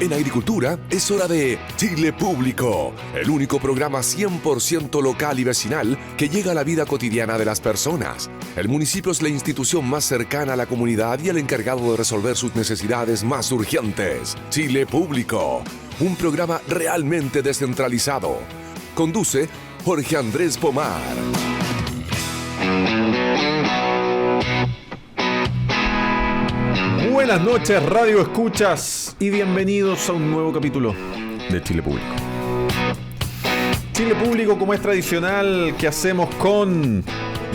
En agricultura es hora de Chile Público, el único programa 100% local y vecinal que llega a la vida cotidiana de las personas. El municipio es la institución más cercana a la comunidad y el encargado de resolver sus necesidades más urgentes. Chile Público, un programa realmente descentralizado. Conduce Jorge Andrés Pomar. Buenas noches, Radio Escuchas, y bienvenidos a un nuevo capítulo de Chile Público. Chile Público, como es tradicional, que hacemos con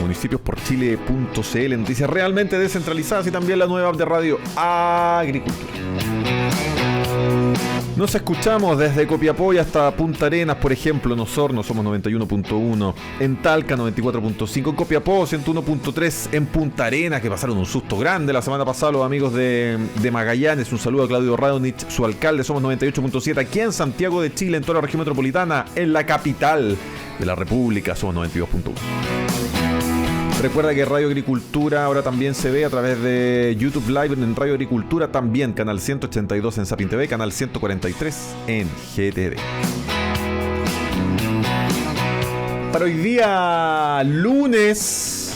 municipios-por-chile.cl, noticias realmente descentralizadas, y también la nueva app de Radio Agricultura. Nos escuchamos desde Copiapó hasta Punta Arenas, por ejemplo. En Osorno somos 91.1, en Talca 94.5, en Copiapó 101.3, en Punta Arenas, que pasaron un susto grande la semana pasada los amigos de Magallanes. Un saludo a Claudio Radonich, su alcalde. Somos 98.7 aquí en Santiago de Chile, en toda la región metropolitana, en la capital de la República somos 92.1. Recuerda que Radio Agricultura ahora también se ve a través de YouTube Live en Radio Agricultura, también canal 182 en Sapin TV, canal 143 en GTV. Para hoy día lunes,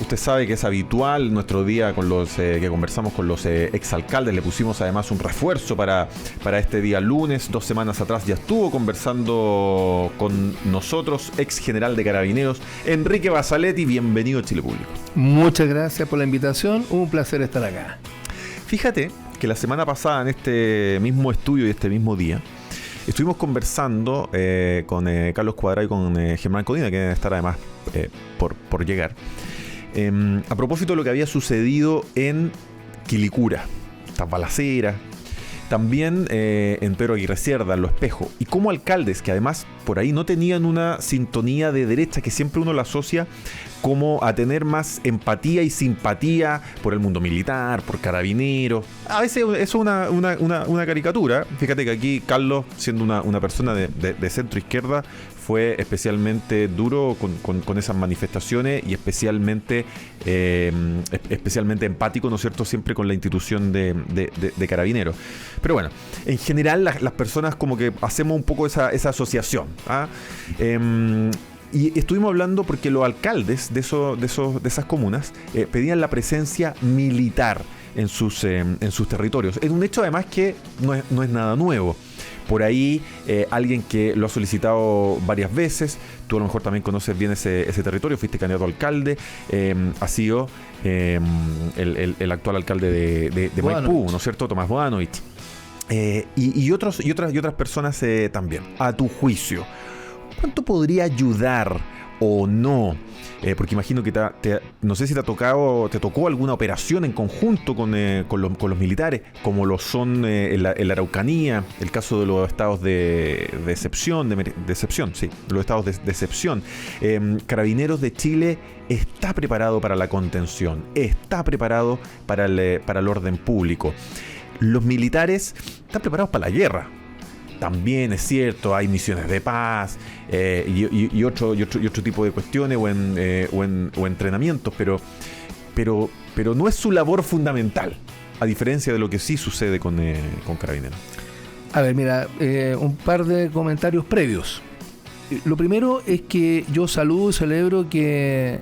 usted sabe que es habitual nuestro día con los que conversamos con los exalcaldes. Le pusimos además un refuerzo para este día lunes. 2 semanas atrás ya estuvo conversando con nosotros ex general de Carabineros Enrique Basaletti. Bienvenido a Chile Público. Muchas gracias por la invitación, un placer estar acá. Fíjate que la semana pasada en este mismo estudio y este mismo día estuvimos conversando con Carlos Cuadra y con Germán Codina, que deben estar además por llegar. A propósito de lo que había sucedido en Quilicura, estas balaceras, también en Pedro Aguirre Cerda, en Lo Espejo, y como alcaldes que además por ahí no tenían una sintonía de derecha, que siempre uno la asocia como a tener más empatía y simpatía por el mundo militar, por Carabineros. A veces eso es una caricatura. Fíjate que aquí Carlos, siendo una persona de centro izquierda, fue especialmente duro con esas manifestaciones y especialmente empático, ¿no es cierto?, siempre con la institución de Carabineros. Pero bueno, en general las personas como que hacemos un poco esa asociación, ¿ah? Y estuvimos hablando porque los alcaldes de esas comunas pedían la presencia militar en sus territorios. Es un hecho además que no es nada nuevo. Por ahí alguien que lo ha solicitado varias veces, tú a lo mejor también conoces bien ese territorio, fuiste candidato a alcalde, ha sido el actual alcalde de Maipú, ¿no es cierto?, Tomás Bodanovich. Y otras personas también. A tu juicio, ¿cuánto podría ayudar o no? Porque imagino que no sé si te tocó alguna operación en conjunto con los militares, como lo son en la Araucanía, el caso de los estados de excepción, los estados de excepción. Carabineros de Chile está preparado para la contención, está preparado para el orden público. Los militares están preparados para la guerra. También es cierto, hay misiones de paz y otro tipo de cuestiones o entrenamientos, pero no es su labor fundamental, a diferencia de lo que sí sucede con Carabineros. A ver, mira, un par de comentarios previos. Lo primero es que yo saludo y celebro que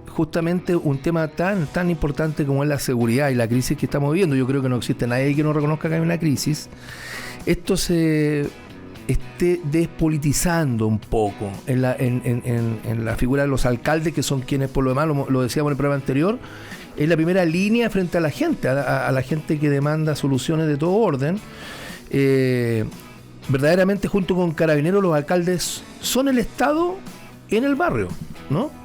justamente un tema tan importante como es la seguridad y la crisis que estamos viviendo, yo creo que no existe nadie que no reconozca que hay una crisis, esto se esté despolitizando un poco en la figura de los alcaldes, que son quienes, por lo demás, lo decíamos en el programa anterior, es la primera línea frente a la gente, a la gente que demanda soluciones de todo orden. Verdaderamente, junto con Carabineros, los alcaldes son el Estado en el barrio, ¿no?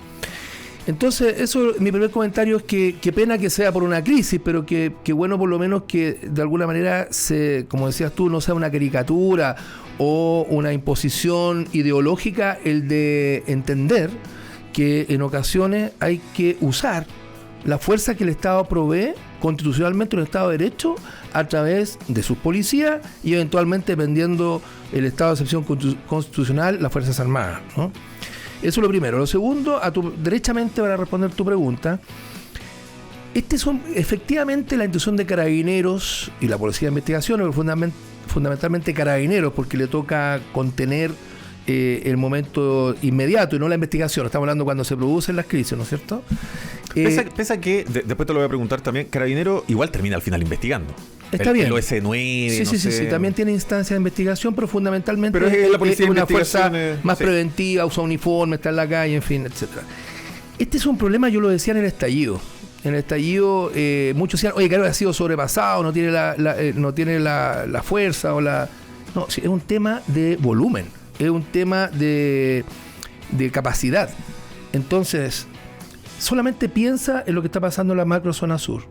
Entonces, eso, mi primer comentario es que qué pena que sea por una crisis, pero que bueno por lo menos que de alguna manera, como decías tú, no sea una caricatura o una imposición ideológica el de entender que en ocasiones hay que usar la fuerza que el Estado provee constitucionalmente, un Estado de Derecho, a través de sus policías y eventualmente, dependiendo el estado de excepción constitucional, las Fuerzas Armadas, ¿no? Eso es lo primero. Lo segundo, derechamente para responder tu pregunta, Efectivamente, la institución de Carabineros y la Policía de Investigación, pero fundamentalmente Carabineros, porque le toca contener el momento inmediato y no la investigación. Estamos hablando cuando se producen las crisis, ¿no es cierto? Pesa que, después te lo voy a preguntar también, Carabinero igual termina al final investigando. Está bien. El OS9, Sí, también tiene instancias de investigación, pero fundamentalmente pero es la policía de una fuerza investigaciones, más preventiva, usa uniforme, está en la calle, en fin, etcétera. Este es un problema, yo lo decía en el estallido. En el estallido, muchos decían, oye, claro, ha sido sobrepasado, no tiene la fuerza o la... No, sí, es un tema de volumen, es un tema de capacidad. Entonces, solamente piensa en lo que está pasando en la macrozona sur.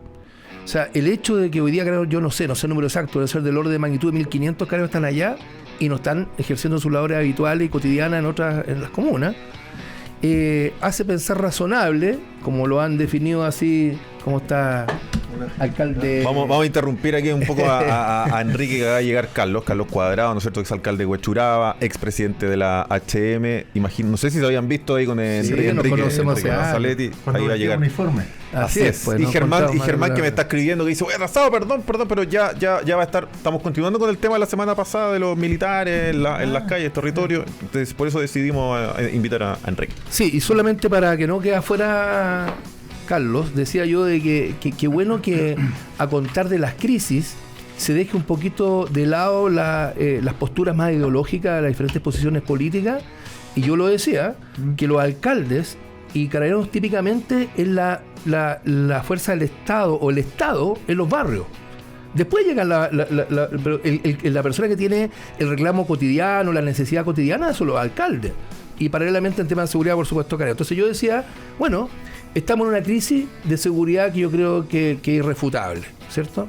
O sea, el hecho de que hoy día, yo no sé el número exacto, debe ser del orden de magnitud de 1.500 carabineros están allá y no están ejerciendo sus labores habituales y cotidianas en las comunas, hace pensar razonable, como lo han definido así, como está alcalde... Vamos a interrumpir aquí un poco a Enrique, que va a llegar Carlos Cuadrado, ¿no es cierto?, exalcalde de Huechuraba, expresidente de la HM. Imagino, no sé si se habían visto ahí con Enrique Gonzaletti. Ahí va a llegar. Uniforme. Así es. Pues, y Germán que me está escribiendo, que dice, oye, atrasado, perdón, pero ya va a estar. Estamos continuando con el tema de la semana pasada de los militares en las calles, territorio. Entonces, por eso decidimos invitar a Enrique. Sí, y solamente para que no quede afuera, Carlos, decía yo de que bueno que a contar de las crisis se deje un poquito de lado las posturas más ideológicas de las diferentes posiciones políticas, y yo lo decía, que los alcaldes y Carabineros típicamente es la fuerza del Estado o el Estado en los barrios. Después llega la persona que tiene el reclamo cotidiano, la necesidad cotidiana, son los alcaldes. Y paralelamente en temas de seguridad, por supuesto, Carabineros. Entonces yo decía, bueno, estamos en una crisis de seguridad que yo creo que es irrefutable, ¿cierto?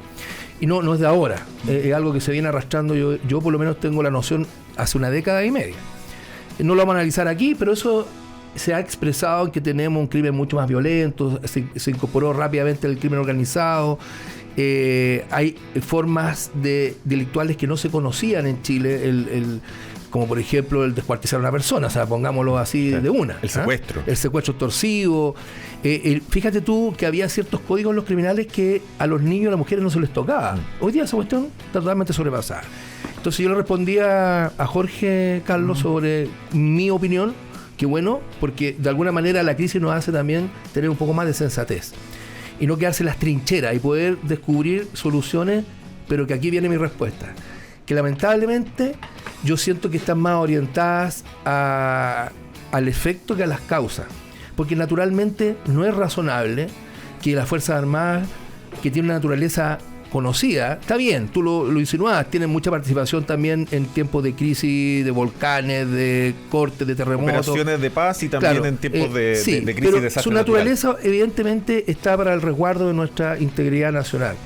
Y no es de ahora, es algo que se viene arrastrando, yo por lo menos tengo la noción hace una década y media. No lo vamos a analizar aquí, pero eso se ha expresado en que tenemos un crimen mucho más violento, se incorporó rápidamente el crimen organizado, hay formas delictuales que no se conocían en Chile, como por ejemplo el descuartizar a una persona, o sea, pongámoslo así de una. El secuestro. El secuestro torsivo. Fíjate tú que había ciertos códigos en los criminales que a los niños y a las mujeres no se les tocaba. Hoy día esa cuestión está totalmente sobrepasada. Entonces yo le respondía a Jorge Carlos sobre mi opinión, que bueno, porque de alguna manera la crisis nos hace también tener un poco más de sensatez y no quedarse en las trincheras y poder descubrir soluciones, pero que aquí viene mi respuesta, que lamentablemente yo siento que están más orientadas al efecto que a las causas, porque naturalmente no es razonable que las Fuerzas Armadas, que tienen una naturaleza conocida, está bien, tú lo insinuabas, tienen mucha participación también en tiempos de crisis, de volcanes, de cortes, de terremotos. Operaciones de paz y también en tiempos de crisis y desastre. Su naturaleza natural, evidentemente está para el resguardo de nuestra integridad nacional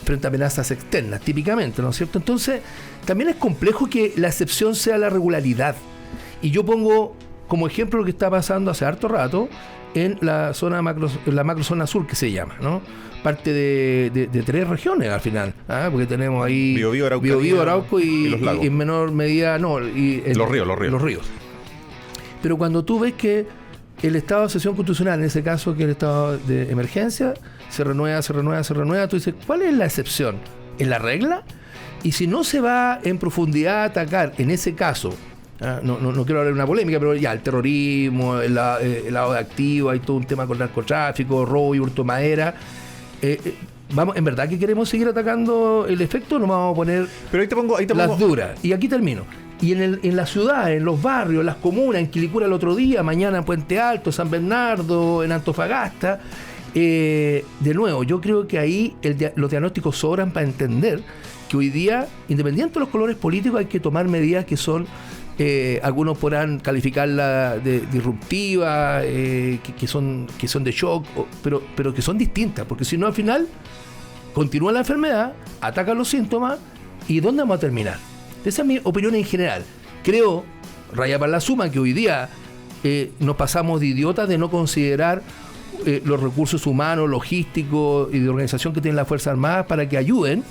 frente a amenazas externas, típicamente, ¿no es cierto? Entonces, también es complejo que la excepción sea la regularidad. Y yo pongo como ejemplo lo que está pasando hace harto rato en la macrozona sur, que se llama, ¿no? Parte de 3 regiones al final, porque tenemos ahí Biobío, Arauco y los lagos. Y en menor medida los ríos. Pero cuando tú ves que el estado de excepción constitucional, en ese caso que el estado de emergencia, se renueva, tú dices, ¿cuál es la excepción? ¿Es la regla? Y si no se va en profundidad a atacar, en ese caso, no quiero hablar de una polémica, pero ya el terrorismo, el lavado de activos, hay todo un tema con narcotráfico, robo y hurto de madera. Vamos, ¿en verdad que queremos seguir atacando el efecto? Nos vamos a poner pero ahí te pongo las duras. Y aquí termino. Y en la ciudad, en los barrios, en las comunas, en Quilicura el otro día, mañana en Puente Alto, San Bernardo, en Antofagasta, de nuevo, yo creo que ahí los diagnósticos sobran para entender que hoy día, independiente de los colores políticos, hay que tomar medidas que son, algunos podrán calificarla de disruptiva, que son de shock, pero que son distintas, porque si no al final continúa la enfermedad, atacan los síntomas, ¿y dónde vamos a terminar? Esa es mi opinión en general. Creo, raya para la suma, que hoy día nos pasamos de idiotas de no considerar los recursos humanos, logísticos y de organización que tienen las Fuerzas Armadas para que ayuden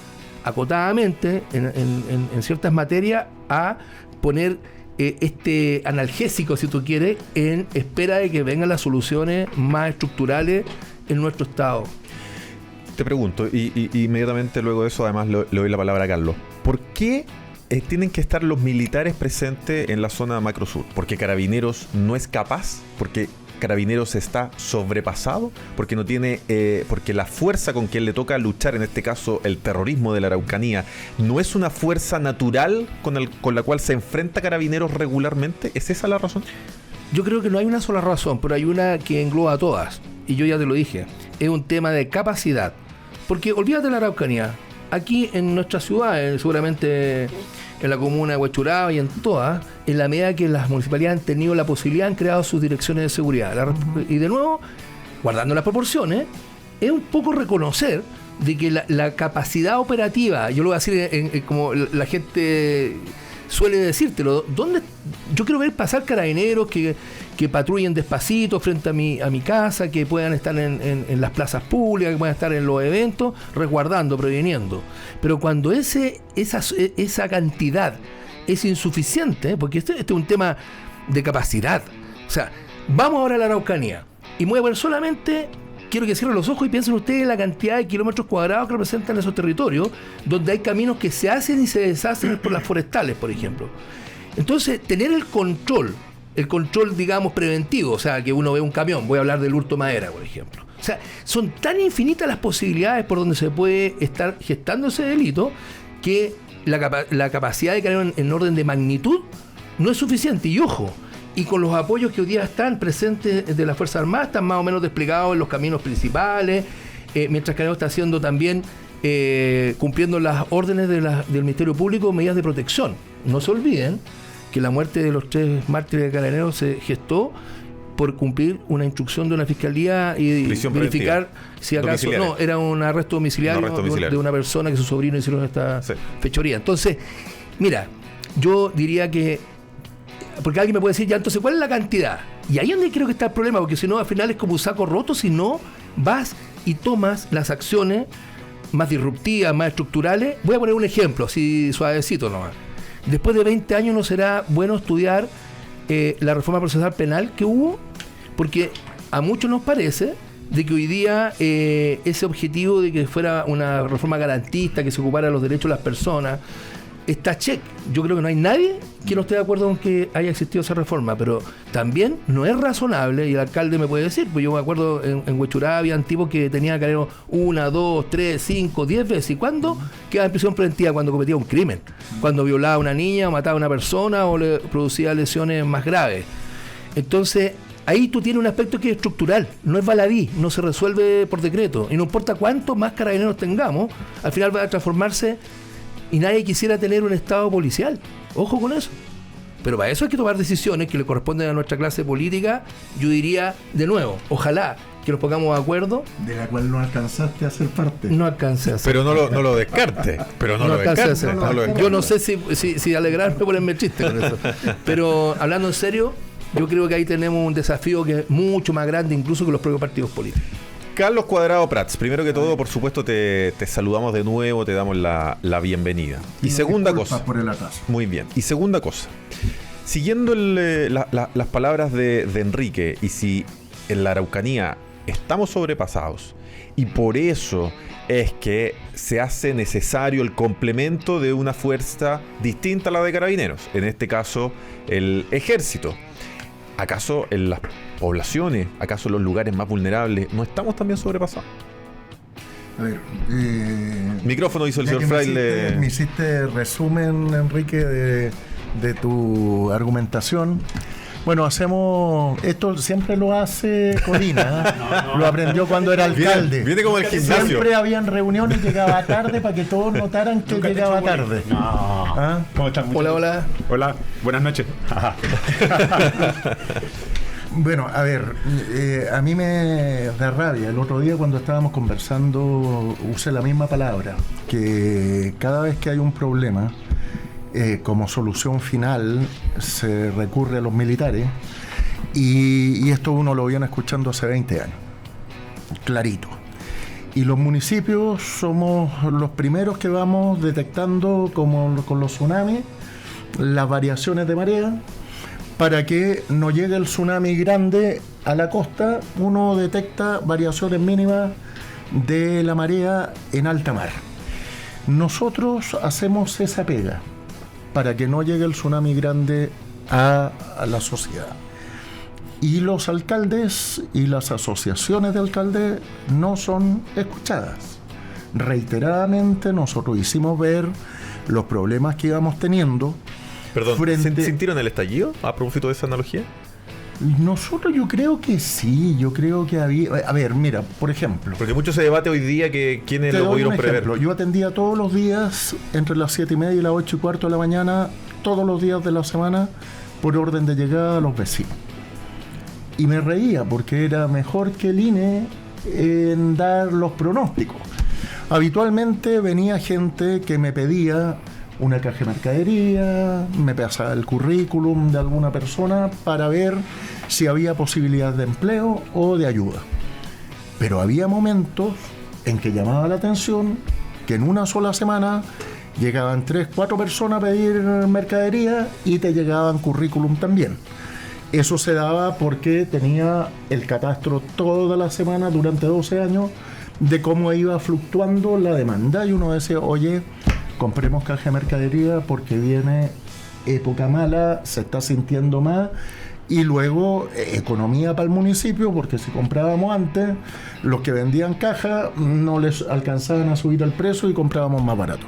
acotadamente en ciertas materias a poner este analgésico, si tú quieres, en espera de que vengan las soluciones más estructurales en nuestro Estado. te pregunto, y inmediatamente luego de eso además le doy la palabra a Carlos. ¿Por qué tienen que estar los militares presentes en la zona macrosur? ¿Porque Carabineros no es capaz? ¿Porque Carabineros está sobrepasado? ¿Porque no tiene, porque la fuerza con que le toca luchar, en este caso el terrorismo de la Araucanía, no es una fuerza natural con la cual se enfrenta Carabineros regularmente? ¿Es esa la razón? Yo creo que no hay una sola razón, pero hay una que engloba a todas. Y yo ya te lo dije. Es un tema de capacidad. Porque olvídate de la Araucanía. Aquí en nuestra ciudad, seguramente en la comuna de Huechuraba y en todas, en la medida que las municipalidades han tenido la posibilidad, han creado sus direcciones de seguridad. Y de nuevo, guardando las proporciones, es un poco reconocer de que la capacidad operativa, yo lo voy a decir como la gente suele decírtelo, ¿dónde? Yo quiero ver pasar carabineros que patrullen despacito frente a mi casa, que puedan estar en las plazas públicas, que puedan estar en los eventos, resguardando, previniendo. Pero cuando esa cantidad es insuficiente, porque este es un tema de capacidad. O sea, vamos ahora a la Araucanía y me voy a poner solamente, quiero que cierren los ojos y piensen ustedes en la cantidad de kilómetros cuadrados que representan esos territorios, donde hay caminos que se hacen y se deshacen por las forestales, por ejemplo. Entonces, tener el control, digamos, preventivo, o sea, que uno ve un camión, voy a hablar del hurto de madera, por ejemplo. O sea, son tan infinitas las posibilidades por donde se puede estar gestando ese delito que la capacidad de caer en orden de magnitud no es suficiente. Y ojo, y con los apoyos que hoy día están presentes de las Fuerzas Armadas, están más o menos desplegados en los caminos principales, mientras que está haciendo también, cumpliendo las órdenes del Ministerio Público, medidas de protección. No se olviden que la muerte de los 3 mártires de Carabineros se gestó por cumplir una instrucción de una fiscalía y prisión verificar preventiva. Si acaso no, era un arresto domiciliario, de una persona que su sobrino hicieron esta fechoría. Entonces, mira, yo diría que, porque alguien me puede decir, ya, entonces, ¿cuál es la cantidad? Y ahí es donde creo que está el problema, porque si no, al final es como un saco roto, si no vas y tomas las acciones más disruptivas, más estructurales. Voy a poner un ejemplo, así suavecito nomás. Después de 20 años no será bueno estudiar la reforma procesal penal que hubo, porque a muchos nos parece de que hoy día ese objetivo de que fuera una reforma garantista, que se ocupara de los derechos de las personas, está check. Yo creo que no hay nadie que no esté de acuerdo con que haya existido esa reforma, pero también no es razonable, y el alcalde me puede decir, pues yo me acuerdo en Huechuraba habían tipos que tenían Carabineros 1, 2, 3, 5, 10 veces. ¿Y cuándo quedaba en prisión preventiva? Cuando cometía un crimen, cuando violaba a una niña o mataba a una persona o le producía lesiones más graves. Entonces, ahí tú tienes un aspecto que es estructural, no es baladí, no se resuelve por decreto, y no importa cuántos más carabineros tengamos, al final va a transformarse. Y nadie quisiera tener un estado policial. Ojo con eso. Pero para eso hay que tomar decisiones que le corresponden a nuestra clase política. Yo diría, de nuevo, ojalá que nos pongamos de acuerdo. De la cual no alcanzaste a ser parte. No alcancé a ser. Pero no lo descarte. Pero no lo descarte. Yo no sé si alegrarme por ponerme chiste con eso. Pero hablando en serio, yo creo que ahí tenemos un desafío que es mucho más grande incluso que los propios partidos políticos. Carlos Cuadrado Prats, primero que todo, por supuesto, te saludamos de nuevo, te damos la bienvenida. Y segunda cosa. Por el atraso. Muy bien. Y segunda cosa. Siguiendo las palabras de Enrique, y si en la Araucanía estamos sobrepasados, y por eso es que se hace necesario el complemento de una fuerza distinta a la de Carabineros, en este caso el Ejército. ¿Acaso en las poblaciones, acaso en los lugares más vulnerables, no estamos también sobrepasados? A ver, micrófono dice el señor Fraile. Me hiciste resumen, Enrique, de tu argumentación. Bueno, hacemos... Esto siempre lo hace Corina, ¿eh? Lo aprendió cuando era alcalde. Viene como el gimnasio. Siempre habían reuniones, llegaba tarde para que todos notaran que Nunca llegaba tarde. No. ¿Ah? ¿Cómo están? Hola. Hola, buenas noches. Bueno, a ver, a mí me da rabia. El otro día cuando estábamos conversando usé la misma palabra, que cada vez que hay un problema, como solución final se recurre a los militares, y esto uno lo viene escuchando hace 20 años, clarito. Y los municipios somos los primeros que vamos detectando, como con los tsunamis, las variaciones de marea. Para que no llegue el tsunami grande a la costa, uno detecta variaciones mínimas de la marea en alta mar. Nosotros hacemos esa pega para que no llegue el tsunami grande a la sociedad. Y los alcaldes y las asociaciones de alcaldes no son escuchadas. Reiteradamente nosotros hicimos ver los problemas que íbamos teniendo. Perdón, ¿sintieron el estallido a propósito de esa analogía? Nosotros yo creo que sí, yo creo que había... A ver, mira, por ejemplo... Porque mucho se debate hoy día que quiénes lo pudieron prever. Yo atendía todos los días, entre las 7:30 y las 8:15 de la mañana, todos los días de la semana, por orden de llegada a los vecinos. Y me reía porque era mejor que el INE en dar los pronósticos. Habitualmente venía gente que me pedía una caja de mercadería, me pasaba el currículum de alguna persona para ver si había posibilidad de empleo o de ayuda. Pero había momentos en que llamaba la atención que en una sola semana llegaban 3, 4 personas a pedir mercadería y te llegaban currículum también. Eso se daba porque tenía el catastro toda la semana durante 12 años de cómo iba fluctuando la demanda, y uno decía, oye, compremos caja de mercadería porque viene época mala, se está sintiendo más, y luego economía para el municipio, porque si comprábamos antes, los que vendían caja no les alcanzaban a subir el precio y comprábamos más barato.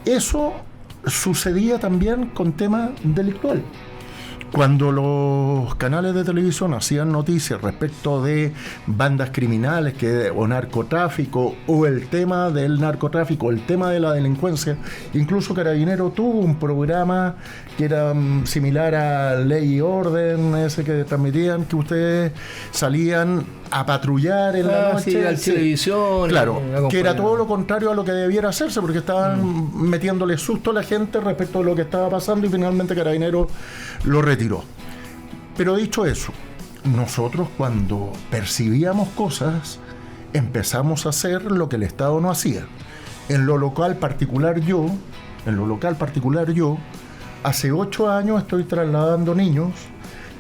Eso sucedía también con temas delictuales. Cuando los canales de televisión hacían noticias respecto de bandas criminales o narcotráfico, o el tema del narcotráfico, el tema de la delincuencia, incluso Carabineros tuvo un programa que era similar a Ley y Orden, ese que transmitían, que ustedes salían a patrullar en la noche. Sí, la televisión. Claro, que era todo lo contrario a lo que debiera hacerse, porque estaban metiéndole susto a la gente respecto de lo que estaba pasando, y finalmente Carabineros lo retiró. Pero dicho eso, nosotros cuando percibíamos cosas, empezamos a hacer lo que el Estado no hacía. En lo local particular yo, hace 8 años estoy trasladando niños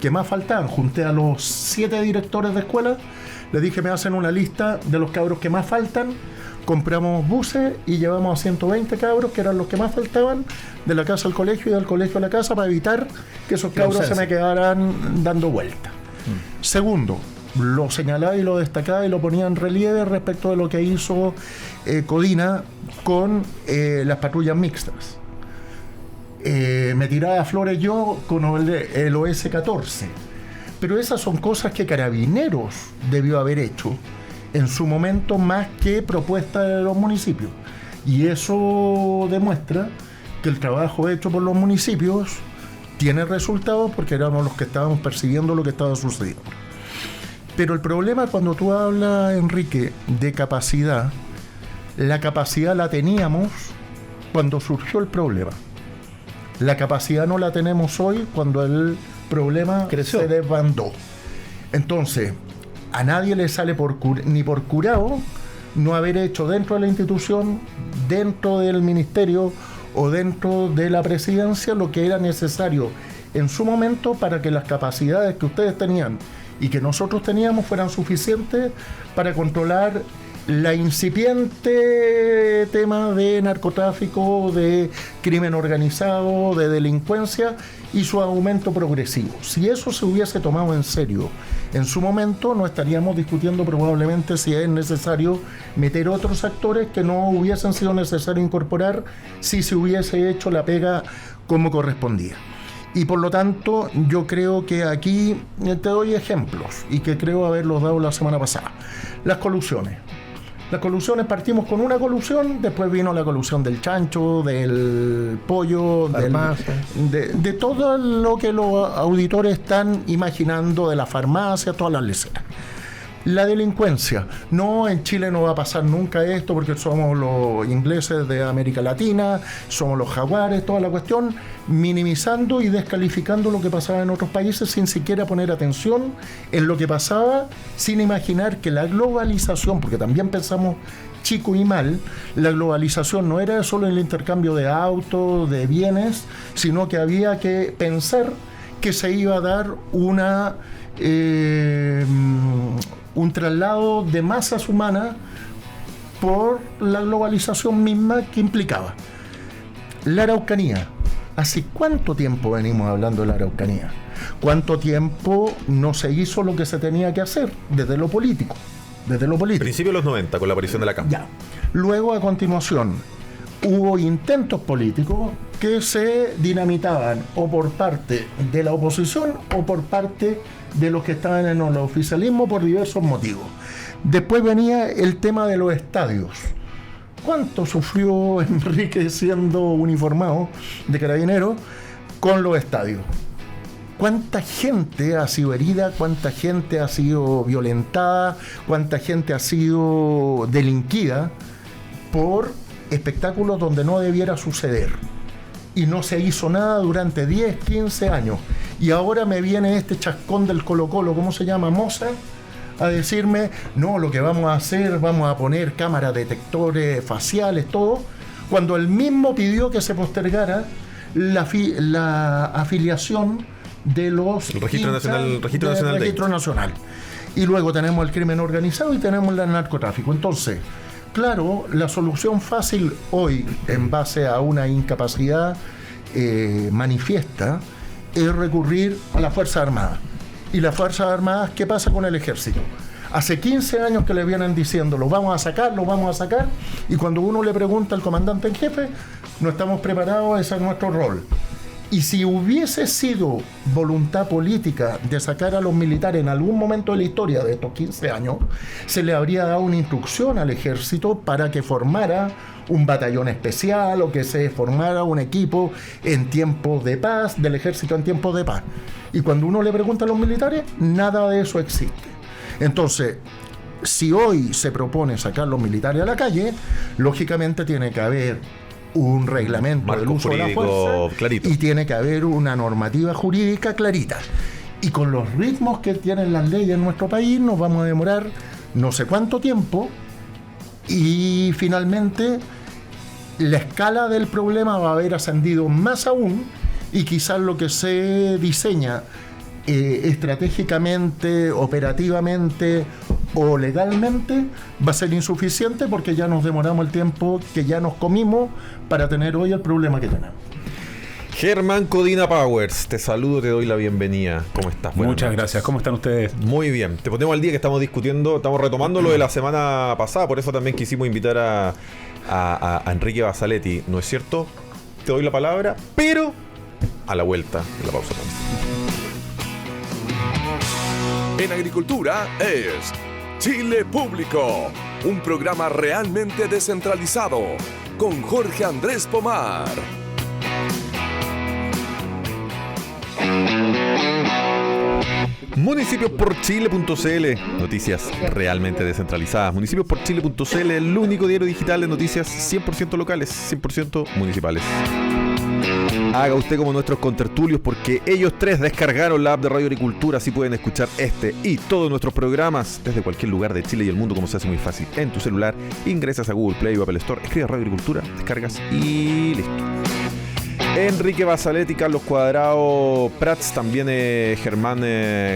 que más faltaban. Junté a los 7 directores de escuela, les dije, me hacen una lista de los cabros que más faltan, compramos buses y llevamos a 120 cabros, que eran los que más faltaban, de la casa al colegio y del colegio a la casa, para evitar que esos cabros se me quedaran dando vuelta. Segundo, lo señalaba y lo destacaba y lo ponía en relieve respecto de lo que hizo Codina con las patrullas mixtas. Me tiraba flores yo con el OS-14, pero esas son cosas que Carabineros debió haber hecho en su momento, más que propuesta de los municipios, y eso demuestra que el trabajo hecho por los municipios tiene resultados, porque éramos los que estábamos percibiendo lo que estaba sucediendo. Pero el problema, cuando tú hablas, Enrique, de capacidad, la capacidad la teníamos cuando surgió el problema. La capacidad no la tenemos hoy cuando el problema creció, se desbandó. Entonces, a nadie le sale ni por curado no haber hecho dentro de la institución, dentro del ministerio o dentro de la presidencia lo que era necesario en su momento para que las capacidades que ustedes tenían y que nosotros teníamos fueran suficientes para controlar la incipiente tema de narcotráfico, de crimen organizado, de delincuencia y su aumento progresivo. Si eso se hubiese tomado en serio en su momento, no estaríamos discutiendo probablemente si es necesario meter otros actores que no hubiesen sido necesario incorporar si se hubiese hecho la pega como correspondía. Y por lo tanto, yo creo que aquí te doy ejemplos, y que creo haberlos dado la semana pasada. Las colusiones. Las colusiones, partimos con una colusión, después vino la colusión del chancho, del pollo, de todo lo que los auditores están imaginando, de la farmacia, todas las leceras. La delincuencia. No, en Chile no va a pasar nunca esto porque somos los ingleses de América Latina, somos los jaguares, toda la cuestión, minimizando y descalificando lo que pasaba en otros países sin siquiera poner atención en lo que pasaba, sin imaginar que la globalización, porque también pensamos chico y mal, la globalización no era solo el intercambio de autos, de bienes, sino que había que pensar que se iba a dar una un traslado de masas humanas por la globalización misma que implicaba. La Araucanía. ¿Hace cuánto tiempo venimos hablando de la Araucanía? ¿Cuánto tiempo no se hizo lo que se tenía que hacer desde lo político? Principio de los 90, con la aparición de la CAM. Ya. Luego, a continuación, hubo intentos políticos que se dinamitaban o por parte de la oposición o por parte de los que estaban en el oficialismo por diversos motivos. Después venía el tema de los estadios. ¿Cuánto sufrió Enrique siendo uniformado de carabinero con los estadios? ¿Cuánta gente ha sido herida? ¿Cuánta gente ha sido violentada? ¿Cuánta gente ha sido delinquida por espectáculos donde no debiera suceder? Y no se hizo nada durante 10, 15 años. Y ahora me viene este chascón del Colo-Colo, ¿cómo se llama? Moza, a decirme, no, lo que vamos a hacer, vamos a poner cámaras detectores faciales, todo, cuando él mismo pidió que se postergara la afiliación de los registro nacional. Y luego tenemos el crimen organizado y tenemos el narcotráfico. Entonces, claro, la solución fácil hoy, en base a una incapacidad manifiesta, es recurrir a las Fuerzas Armadas. Y las Fuerzas Armadas, ¿qué pasa con el Ejército? Hace 15 años que le vienen diciendo, lo vamos a sacar, y cuando uno le pregunta al comandante en jefe, no estamos preparados, ese es nuestro rol. Y si hubiese sido voluntad política de sacar a los militares en algún momento de la historia de estos 15 años, se le habría dado una instrucción al Ejército para que formara un batallón especial o que se formara un equipo en tiempos de paz, del Ejército en tiempos de paz. Y cuando uno le pregunta a los militares, nada de eso existe. Entonces, si hoy se propone sacar los militares a la calle, lógicamente tiene que haber un reglamento del uso de la fuerza clarito. Y tiene que haber una normativa jurídica clarita. Y con los ritmos que tienen las leyes en nuestro país nos vamos a demorar no sé cuánto tiempo y finalmente la escala del problema va a haber ascendido más aún y quizás lo que se diseña estratégicamente, operativamente o legalmente va a ser insuficiente porque ya nos demoramos el tiempo que ya nos comimos para tener hoy el problema que tenemos. Germán Codina Powers, te saludo, te doy la bienvenida. ¿Cómo estás? Muchas gracias. ¿Cómo están ustedes? Muy bien. Te ponemos al día que estamos discutiendo, estamos retomando lo de la semana pasada, por eso también quisimos invitar a Enrique Basaletti, ¿no es cierto? Te doy la palabra, pero a la vuelta de la pausa. En agricultura es Chile Público, un programa realmente descentralizado con Jorge Andrés Pomar. Municipios-por-chile.cl, noticias realmente descentralizadas. Municipios-por-chile.cl, el único diario digital de noticias 100% locales, 100% municipales. Haga usted como nuestros contertulios porque ellos tres descargaron la app de Radio Agricultura, así pueden escuchar este y todos nuestros programas desde cualquier lugar de Chile y el mundo, como se hace muy fácil. En tu celular, ingresas a Google Play o Apple Store, escribes Radio Agricultura, descargas y listo. Enrique Basaletti, Carlos Cuadrado Prats, también Germán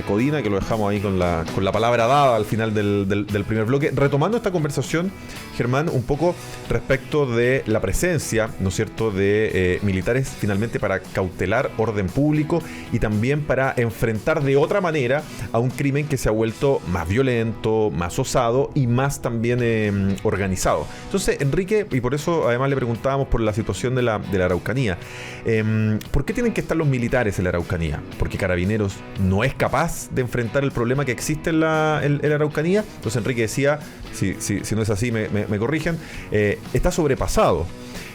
Codina, que lo dejamos ahí con la palabra dada al final del primer bloque. Retomando esta conversación, Germán, un poco respecto de la presencia, ¿no es cierto?, de militares finalmente para cautelar orden público y también para enfrentar de otra manera a un crimen que se ha vuelto más violento, más osado y más también organizado. Entonces, Enrique, y por eso además le preguntábamos por la situación de la Araucanía, ¿por qué tienen que estar los militares en la Araucanía? ¿Porque Carabineros no es capaz de enfrentar el problema que existe en la Araucanía? Entonces Enrique decía, si no es así me corrigen, está sobrepasado.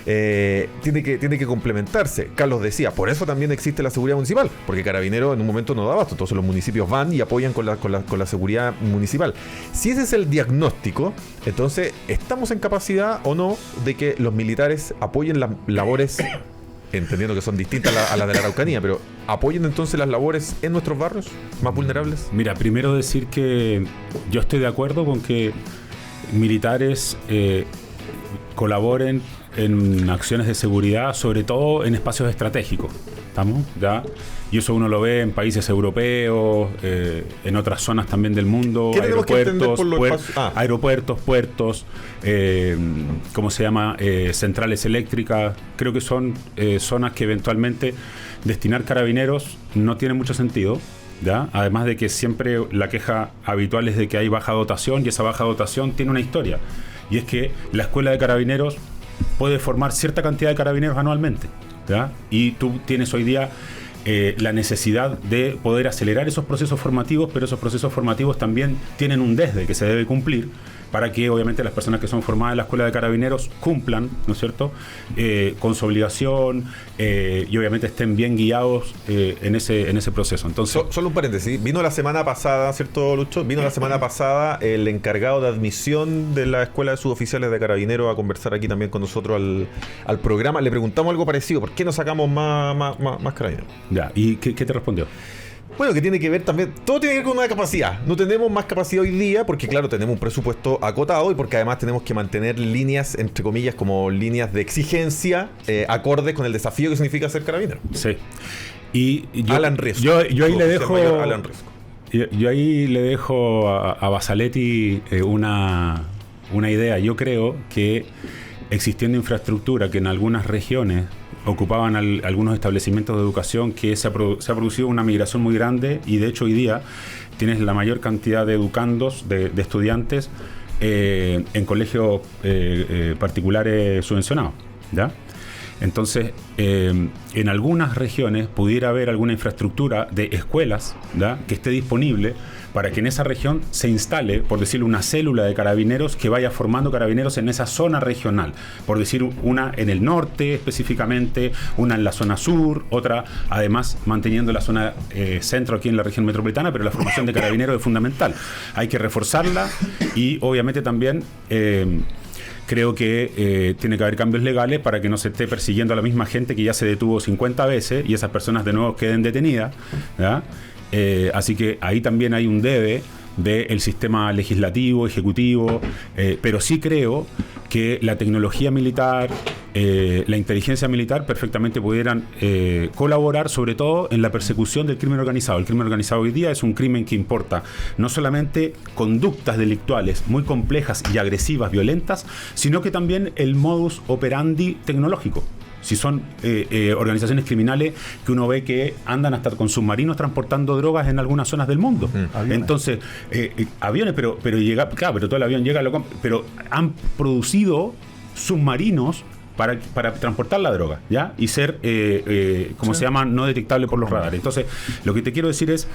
Tiene que complementarse. Carlos decía, por eso también existe la seguridad municipal, porque Carabineros en un momento no da abasto, entonces los municipios van y apoyan con la seguridad municipal. Si ese es el diagnóstico, entonces ¿estamos en capacidad o no de que los militares apoyen las labores, entendiendo que son distintas a las de la Araucanía, pero apoyen entonces las labores en nuestros barrios más vulnerables? Mira, primero decir que yo estoy de acuerdo con que militares colaboren en acciones de seguridad, sobre todo en espacios estratégicos. ¿estamos? ¿Ya? Y eso uno lo ve en países europeos, en otras zonas también del mundo, ¿Qué tenemos que entender por los aeropuertos, puertos, ¿cómo se llama? Centrales eléctricas. Creo que son zonas que eventualmente destinar carabineros no tiene mucho sentido, ¿ya? Además de que siempre la queja habitual es de que hay baja dotación, y esa baja dotación tiene una historia, y es que la escuela de carabineros puede formar cierta cantidad de carabineros anualmente, ¿ya? Y tú tienes hoy día la necesidad de poder acelerar esos procesos formativos, pero esos procesos formativos también tienen un desde que se debe cumplir para que obviamente las personas que son formadas en la escuela de carabineros cumplan, ¿no es cierto?, con su obligación, y obviamente estén bien guiados en ese proceso. Entonces, solo un paréntesis, vino la semana pasada, ¿cierto, Lucho? Vino la semana pasada el encargado de admisión de la escuela de suboficiales de carabineros a conversar aquí también con nosotros al programa. Le preguntamos algo parecido: ¿por qué no sacamos más carabineros? Ya, ¿y qué te respondió? Bueno, que tiene que ver también, todo tiene que ver con una capacidad. No tenemos más capacidad hoy día porque, claro, tenemos un presupuesto acotado, y porque además tenemos que mantener líneas, entre comillas, como líneas de exigencia acordes con el desafío que significa ser carabinero. Sí. Y Alan Riesco. Yo ahí le dejo Alan Riesco. Yo ahí le dejo a Basaletti una idea. Yo creo que existiendo infraestructura que en algunas regiones ocupaban algunos establecimientos de educación, que se ha producido una migración muy grande, y de hecho hoy día tienes la mayor cantidad de educandos, de estudiantes en colegios particulares subvencionados, ¿ya? Entonces, en algunas regiones pudiera haber alguna infraestructura de escuelas, ¿ya?, que esté disponible para que en esa región se instale, por decirlo, una célula de carabineros que vaya formando carabineros en esa zona regional. Por decir, una en el norte específicamente, una en la zona sur, otra además manteniendo la zona centro aquí en la región metropolitana, pero la formación de carabineros es fundamental. Hay que reforzarla, y obviamente también creo que tiene que haber cambios legales para que no se esté persiguiendo a la misma gente que ya se detuvo 50 veces y esas personas de nuevo queden detenidas, ¿ya? Así que ahí también hay un debe del sistema legislativo, ejecutivo, pero sí creo que la tecnología militar, la inteligencia militar perfectamente pudieran colaborar, sobre todo en la persecución del crimen organizado. El crimen organizado hoy día es un crimen que importa no solamente conductas delictuales muy complejas y agresivas, violentas, sino que también el modus operandi tecnológico. Si son organizaciones criminales que uno ve que andan hasta con submarinos transportando drogas en algunas zonas del mundo. Aviones. Entonces, aviones, pero llega, claro, pero todo el avión llega, pero han producido submarinos para transportar la droga, ¿ya? Y ser, como se llama, no detectable por los radares. Entonces, lo que te quiero decir es,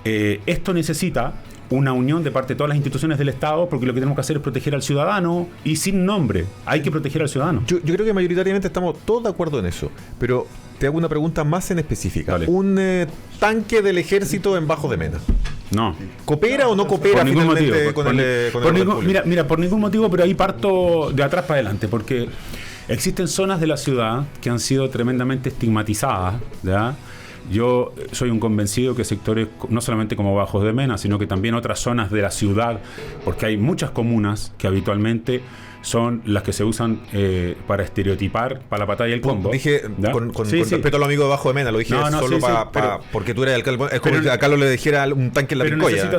esto necesita una unión de parte de todas las instituciones del Estado, porque lo que tenemos que hacer es proteger al ciudadano, y sin nombre, hay que proteger al ciudadano. Yo creo que mayoritariamente estamos todos de acuerdo en eso, pero te hago una pregunta más en específica. Dale. Un tanque del ejército en Bajos de Mena, No. ¿coopera o no coopera Por ningún motivo. Por Ningún motivo, pero ahí parto de atrás para adelante, porque existen zonas de la ciudad que han sido tremendamente estigmatizadas, ¿ya? Yo soy un convencido que sectores, no solamente como Bajos de Mena, sino que también otras zonas de la ciudad, porque hay muchas comunas que habitualmente son las que se usan para estereotipar para la patada y el combo. Dije, ¿ya? con respeto a los amigos de Bajo de Mena, lo dije solo porque tú eres alcalde. Es como que a Carlos le dijera un tanque en la Pincoya.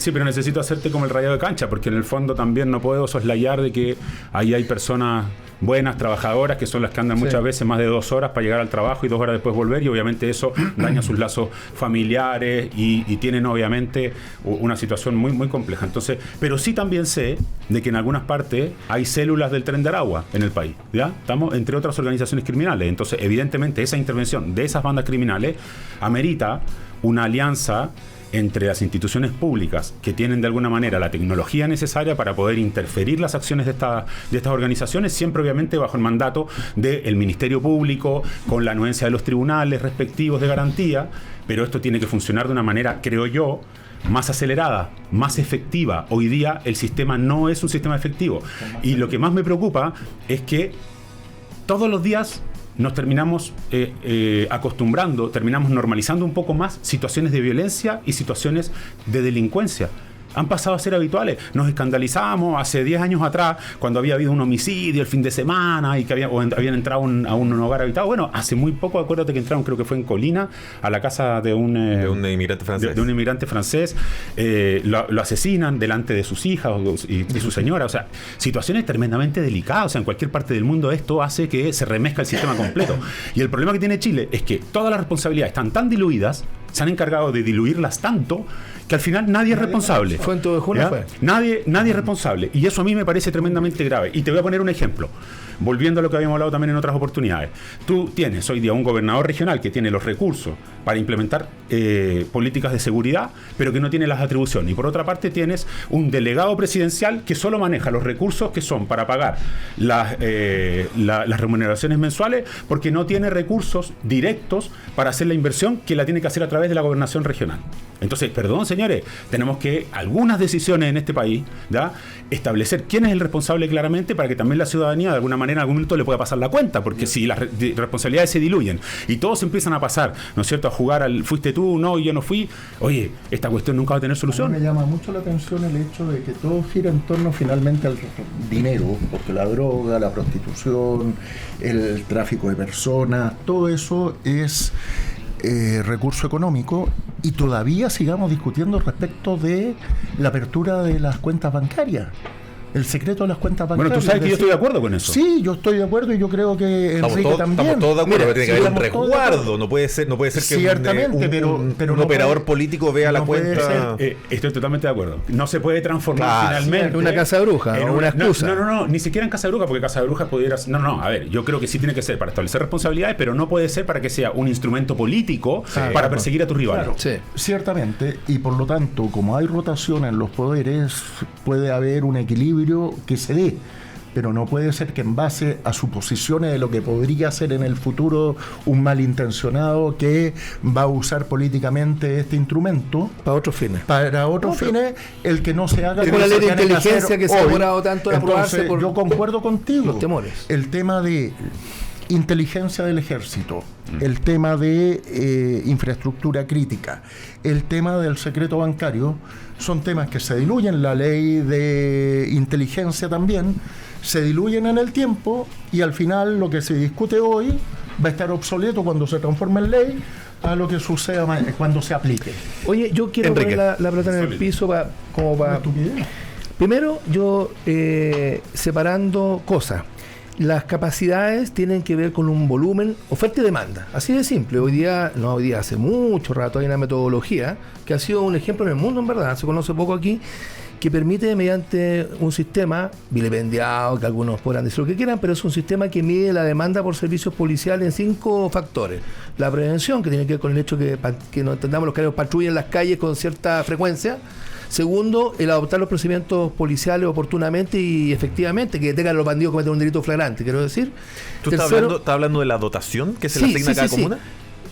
Pero necesito hacerte como el rayado de cancha, porque en el fondo también no puedo soslayar de que ahí hay personas buenas, trabajadoras, que son las que andan muchas veces más de 2 horas para llegar al trabajo y 2 horas después volver, y obviamente eso daña sus lazos familiares y tienen obviamente una situación muy, muy compleja. Entonces, pero sí también sé de que en algunas partes hay células del Tren de Aragua en el país, ¿ya? Estamos entre otras organizaciones criminales. Entonces, evidentemente, esa intervención de esas bandas criminales amerita una alianza entre las instituciones públicas que tienen de alguna manera la tecnología necesaria para poder interferir las acciones de estas organizaciones, siempre obviamente bajo el mandato del Ministerio Público, con la anuencia de los tribunales respectivos de garantía, pero esto tiene que funcionar de una manera, creo yo, más acelerada, más efectiva. Hoy día el sistema no es un sistema efectivo, y lo que más me preocupa es que todos los días nos terminamos acostumbrando, terminamos normalizando un poco más situaciones de violencia y situaciones de delincuencia. han pasado a ser habituales. Nos escandalizamos hace 10 años atrás, cuando había habido un homicidio el fin de semana y que habían entrado a un hogar habitado. Bueno, hace muy poco, acuérdate que entraron, creo que fue en Colina, a la casa de un inmigrante francés. De un inmigrante francés. Lo asesinan delante de sus hijas y su señora. O sea, situaciones tremendamente delicadas. O sea, en cualquier parte del mundo esto hace que se remezca el sistema completo. Y el problema que tiene Chile es que todas las responsabilidades están tan diluidas, se han encargado de diluirlas tanto, que al final nadie es responsable. Fuente de Junio fue. Nadie es responsable. Y eso a mí me parece tremendamente grave. Y te voy a poner un ejemplo. Volviendo a lo que habíamos hablado también en otras oportunidades. Tú tienes hoy día un gobernador regional que tiene los recursos para implementar políticas de seguridad, pero que no tiene las atribuciones. Y por otra parte tienes un delegado presidencial que solo maneja los recursos que son para pagar las remuneraciones mensuales, porque no tiene recursos directos para hacer la inversión que la tiene que hacer a través de la gobernación regional. Entonces, perdón, señores, tenemos que, algunas decisiones en este país, ¿ya?, establecer quién es el responsable claramente, para que también la ciudadanía de alguna manera en algún momento le pueda pasar la cuenta, porque si las responsabilidades se diluyen y todos empiezan a pasar, ¿no es cierto?, a jugar al fuiste tú, no, y yo no fui, oye, esta cuestión nunca va a tener solución. A mí me llama mucho la atención el hecho de que todo gira en torno finalmente al dinero, porque la droga, la prostitución, el tráfico de personas, todo eso es recurso económico, y todavía sigamos discutiendo respecto de la apertura de las cuentas bancarias. El secreto de las cuentas bancarias. Bueno, tú sabes que yo estoy de acuerdo con eso. Sí, yo estoy de acuerdo, y yo creo que Enrique también. Estamos todos de acuerdo, pero tiene que haber un resguardo. No puede ser que ciertamente, un operador político vea la cuenta. Estoy totalmente de acuerdo. No se puede transformar finalmente en una casa de bruja, en una excusa. No, ni siquiera en casa de bruja, porque casa de bruja pudiera... No, a ver, yo creo que sí tiene que ser para establecer responsabilidades, pero no puede ser para que sea un instrumento político para perseguir a tus rivales. Claro, sí. Ciertamente, y por lo tanto, como hay rotación en los poderes, puede haber un equilibrio que se dé, pero no puede ser que en base a suposiciones de lo que podría ser en el futuro un malintencionado que va a usar políticamente este instrumento para otros fines. El que no se haga con la ley de inteligencia que se ha demorado tanto en aprobarse. Por yo concuerdo contigo. Los temores. El tema de inteligencia del ejército, el tema de infraestructura crítica, el tema del secreto bancario, son temas que se diluyen. La ley de inteligencia también se diluyen en el tiempo, y al final lo que se discute hoy va a estar obsoleto cuando se transforme en ley a lo que suceda cuando se aplique. Oye, yo quiero poner la pelota en el piso para primero, yo separando cosas. Las capacidades tienen que ver con un volumen, oferta y demanda. Así de simple. Hoy día, hace mucho rato hay una metodología que ha sido un ejemplo en el mundo, en verdad, se conoce poco aquí, que permite, mediante un sistema vilipendiado, que algunos podrán decir lo que quieran, pero es un sistema que mide la demanda por servicios policiales en 5 factores. La prevención, que tiene que ver con el hecho que no entendamos, los carabineros patrullen las calles con cierta frecuencia. Segundo, el adoptar los procedimientos policiales oportunamente y efectivamente, que detengan a los bandidos que cometen un delito flagrante, quiero decir. ¿Tú estás hablando de la dotación que se le asigna a cada comuna?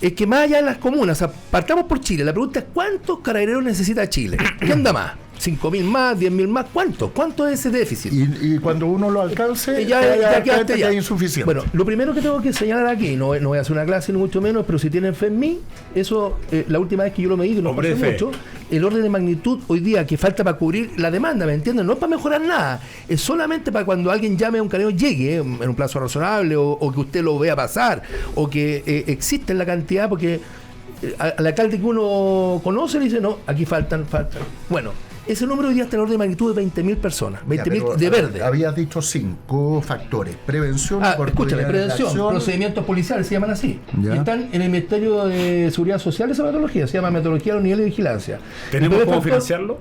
Es que más allá de las comunas, partamos por Chile. La pregunta es: ¿cuántos carabineros necesita Chile? ¿Qué anda más? ¿5.000 más? ¿10.000 más? ¿Cuánto es ese déficit? Y cuando uno lo alcance, ya es insuficiente. Bueno, lo primero que tengo que señalar aquí, no voy a hacer una clase ni mucho menos, pero si tienen fe en mí, eso, la última vez que yo lo medí, no pasó mucho, el orden de magnitud hoy día que falta para cubrir la demanda, ¿me entienden? No es para mejorar nada, es solamente para cuando alguien llame a un carabinero, llegue en un plazo razonable, o que usted lo vea pasar, o que existe en la cantidad, porque al alcalde que uno conoce le dice, no, aquí faltan. Bueno, ese número hoy día está en orden de magnitud de 20.000 personas, 20.000 de verde. Habías dicho 5 factores: prevención, escúchame, prevención, procedimientos policiales se llaman así. Están en el Ministerio de Seguridad Social esa metodología, se llama metodología de los niveles de vigilancia. ¿Tenemos cómo financiarlo?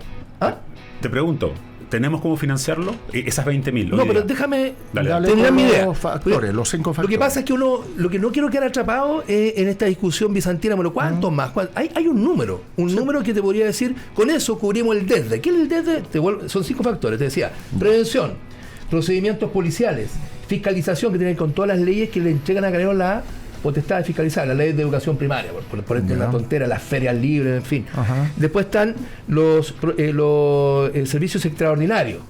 Te pregunto, ¿tenemos cómo financiarlo? Esas 20.000. No, pero déjame tener mi idea. Los 5 factores. Lo que pasa es que lo que no quiero quedar atrapado en esta discusión bizantina, bueno, ¿cuántos más? Hay un número que te podría decir, con eso cubrimos el desde. ¿Qué es el desde? Son 5 factores, te decía: prevención, procedimientos policiales, fiscalización, que tiene que ver con todas las leyes que le entregan a Carabineros la potestad de fiscalizar, la ley de educación primaria, por una tontera, las ferias libres, en fin. Después están los servicios extraordinarios.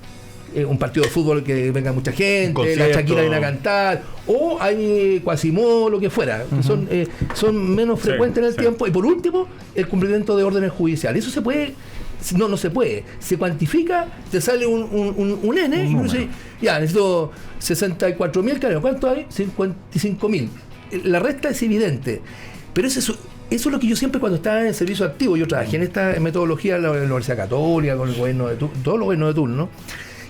Un partido de fútbol que venga mucha gente, la Shakira viene a cantar, o hay Quasimodo, lo que fuera, que son menos frecuentes en el tiempo. Y por último, el cumplimiento de órdenes judiciales. Eso se puede No se puede. Se cuantifica, te sale un N y uno dice, ya, necesito 64.000 carabineros. ¿Cuánto hay? 55.000. La resta es evidente. Pero eso es lo que yo siempre, cuando estaba en el servicio activo, yo trabajé en esta metodología en la Universidad Católica, con el gobierno de turno, todos los gobiernos de turno,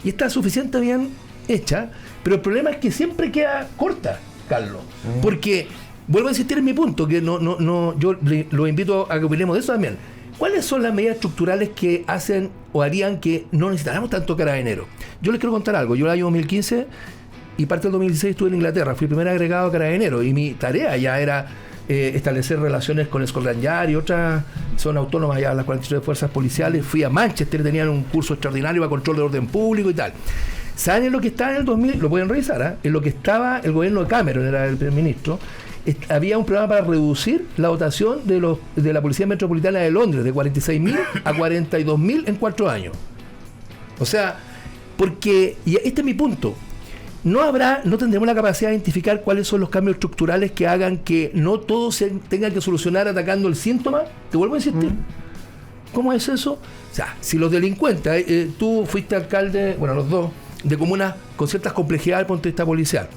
y está suficientemente bien hecha, pero el problema es que siempre queda corta, Carlos. Porque, vuelvo a insistir en mi punto, que yo lo invito a que opinemos de eso también. ¿Cuáles son las medidas estructurales que hacen o harían que no necesitáramos tanto carabineros? Yo les quiero contar algo. Yo el año 2015 y parte del 2016 estuve en Inglaterra, fui el primer agregado a carabineros, y mi tarea ya era establecer relaciones con Scotland Yard y otras son autónomas allá, las 43 fuerzas policiales. Fui a Manchester, tenían un curso extraordinario para control de orden público y tal. ¿Saben en lo que estaba en el 2000? Lo pueden revisar, en lo que estaba el gobierno de Cameron, era el primer ministro. Había un programa para reducir la dotación de la Policía Metropolitana de Londres de 46.000 a 42.000 en 4 años. O sea, porque, y este es mi punto, no tendremos la capacidad de identificar cuáles son los cambios estructurales que hagan que no todo se tenga que solucionar atacando el síntoma. Te vuelvo a insistir. ¿Cómo es eso? O sea, si los delincuentes, tú fuiste alcalde, bueno, los dos, de comunas con ciertas complejidades desde el punto de vista policial.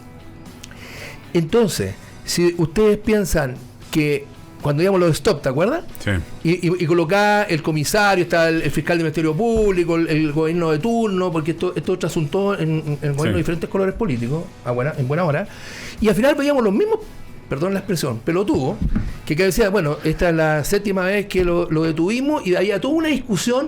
Entonces, si ustedes piensan que cuando íbamos los stop, ¿te acuerdas? Sí. Y colocaba el comisario, está el fiscal del Ministerio Público, el gobierno de turno, porque esto trasuntó en el gobierno de diferentes colores políticos, en buena hora, y al final veíamos los mismos, perdón la expresión, pelotudos, que decía, bueno, esta es la 7ª vez que lo detuvimos, y de ahí a toda una discusión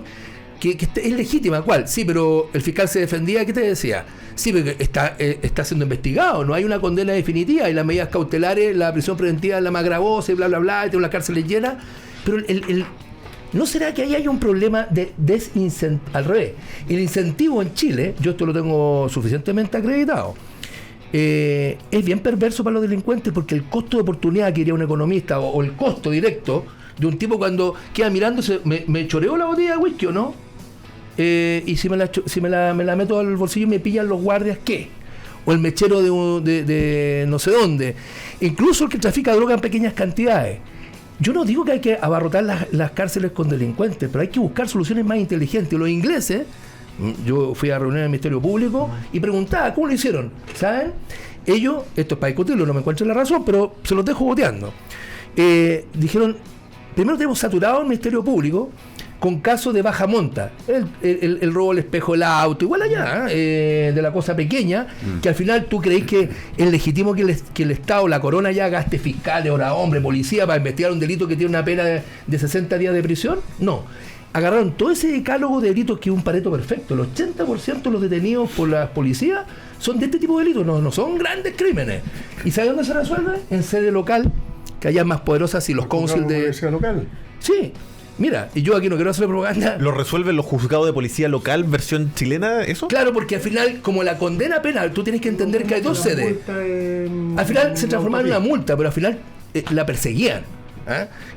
que es legítima. ¿Cuál? Sí, pero el fiscal se defendía. ¿Qué te decía? Sí, porque está siendo investigado, no hay una condena definitiva, y las medidas cautelares, la prisión preventiva es la más gravosa, y bla, bla, bla, y tengo las cárceles llenas. Pero ¿no será que ahí hay un problema de al revés? El incentivo en Chile, yo esto lo tengo suficientemente acreditado, es bien perverso para los delincuentes, porque el costo de oportunidad que diría un economista, o el costo directo de un tipo cuando queda mirándose, me choreo la botella de whisky o no, y si me la meto al bolsillo y me pillan los guardias, ¿qué? O el mechero de no sé dónde, incluso el que trafica droga en pequeñas cantidades. Yo no digo que hay que abarrotar las cárceles con delincuentes, pero hay que buscar soluciones más inteligentes. Los ingleses, yo fui a reunir en el Ministerio Público y preguntaba, ¿cómo lo hicieron? ¿Saben? Ellos, esto es para discutirlo, no me encuentro la razón, pero se los dejo boteando. Dijeron, primero tenemos saturado el Ministerio Público con casos de baja monta, el robo del espejo del auto, igual allá, de la cosa pequeña, que al final tú creéis que es legítimo que el Estado, la corona, ya gaste fiscales, hora hombre, policía para investigar un delito que tiene una pena de 60 días de prisión. No, agarraron todo ese decálogo de delitos que es un Pareto perfecto. El 80% de los detenidos por las policías son de este tipo de delitos, no son grandes crímenes. ¿Y sabe dónde se resuelve? En sede local, que allá es más poderosa, si los cónsules de... ¿Policía local? Sí. Mira, y yo aquí no quiero hacer propaganda. ¿Lo resuelven los juzgados de policía local, versión chilena, eso? Claro, porque al final, como la condena penal, tú tienes que entender que hay dos sedes. Al final se transformaba en una multa, pero al final la perseguían.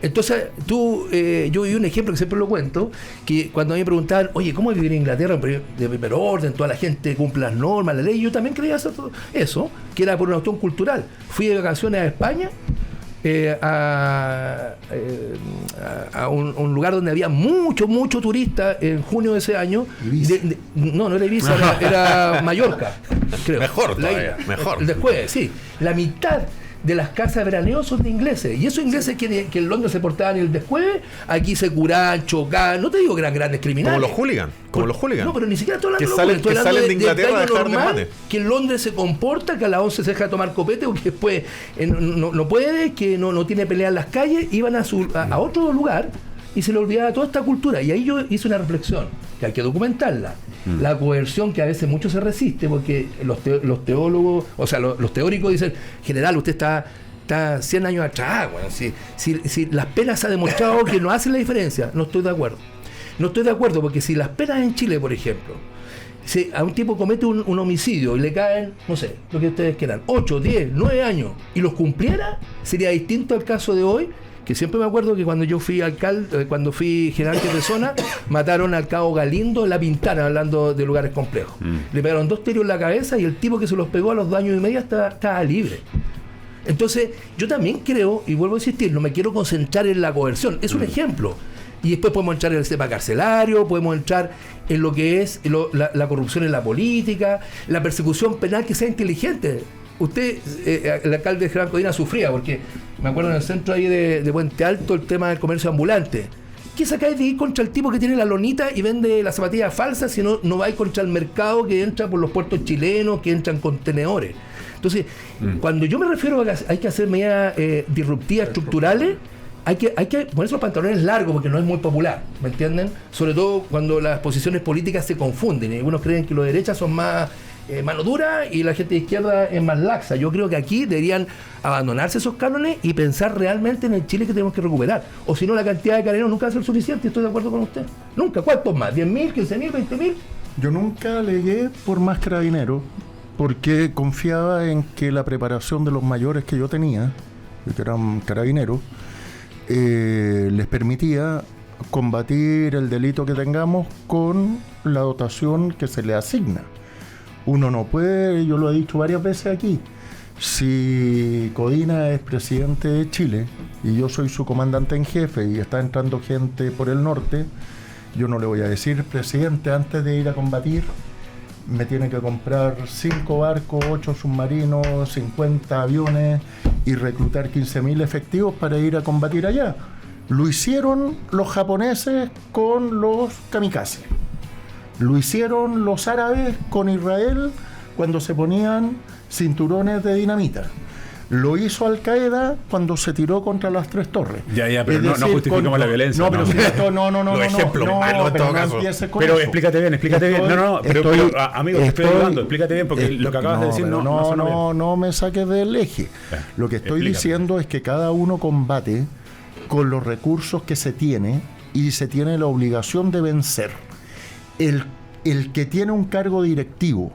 Entonces, yo vi un ejemplo que siempre lo cuento, que cuando a mí me preguntaban, oye, ¿cómo vivir en Inglaterra de primer orden? Toda la gente cumple las normas, la ley. Yo también quería hacer todo eso, que era por una cuestión cultural. Fui de vacaciones a España, a un lugar donde había mucho turista en junio de ese año. No era Ibiza, era Mallorca, creo. Mejor todavía, mejor. Después, sí, la mitad de las casas de veraneo son de ingleses, y esos ingleses que en Londres se portaban el después, aquí se curaban, chocaban, no te digo que eran grandes criminales. Como los hooligans. No, pero ni siquiera estoy hablando que salen de Inglaterra a dejar normal, de que en Londres se comporta, que a las 11 se deja tomar copete, o que después no puede, que no tiene pelea en las calles, iban a otro lugar y se le olvidaba toda esta cultura. Y ahí yo hice una reflexión, que hay que documentarla. La coerción, que a veces mucho se resiste, porque los teólogos, o sea, los teóricos dicen, general, usted está 100 años atrás. Bueno, si las penas se ha demostrado que no hacen la diferencia. No estoy de acuerdo, porque si las penas en Chile, por ejemplo, si a un tipo comete un homicidio y le caen, no sé, lo que ustedes quieran, 8, 10, 9 años, y los cumpliera, sería distinto al caso de hoy, que siempre me acuerdo que cuando yo fui alcalde, cuando fui general de zona, mataron al cabo Galindo en La Pintana, hablando de lugares complejos. Le pegaron 2 tiros en la cabeza, y el tipo que se los pegó a los 2 años y medio estaba libre. Entonces, yo también creo, y vuelvo a insistir, no me quiero concentrar en la coerción, es un ejemplo. Y después podemos entrar en el tema carcelario, podemos entrar en lo que es la corrupción en la política, la persecución penal que sea inteligente. Usted, el alcalde de Germán Codina sufría, porque me acuerdo en el centro ahí de Puente Alto, el tema del comercio ambulante. ¿Qué sacáis de ir contra el tipo que tiene la lonita y vende las zapatillas falsas si no vais contra el mercado que entra por los puertos chilenos, que entran contenedores? Entonces, cuando yo me refiero a que hay que hacer medidas disruptivas, estructurales, hay que ponerse los pantalones largos porque no es muy popular, ¿me entienden? Sobre todo cuando las posiciones políticas se confunden. Algunos creen que los de derecha son más mano dura y la gente de izquierda es más laxa. Yo creo que aquí deberían abandonarse esos cánones y pensar realmente en el Chile que tenemos que recuperar. O si no, la cantidad de carabineros nunca va a ser suficiente. Estoy de acuerdo con usted. Nunca. ¿Cuántos más? ¿10.000, 15.000, 20.000? Yo nunca alegué por más carabineros porque confiaba en que la preparación de los mayores que yo tenía, que eran carabineros, les permitía combatir el delito que tengamos con la dotación que se le asigna. Uno no puede, yo lo he dicho varias veces aquí, si Codina es presidente de Chile y yo soy su comandante en jefe y está entrando gente por el norte, yo no le voy a decir, presidente, antes de ir a combatir me tiene que comprar 5 barcos, 8 submarinos, 50 aviones y reclutar 15.000 efectivos para ir a combatir allá. Lo hicieron los japoneses con los kamikazes. Lo hicieron los árabes con Israel cuando se ponían cinturones de dinamita. Lo hizo Al Qaeda cuando se tiró contra las 3 torres. Ya, pero no justificamos la violencia. No, pero si esto, no. Los ejemplos malos en todo caso. Pero explícate bien. Pero amigo, te estoy ayudando, explícate bien, porque lo que acabas de decir no me saques del eje. Lo que estoy diciendo es que cada uno combate con los recursos que se tiene y se tiene la obligación de vencer. El que tiene un cargo directivo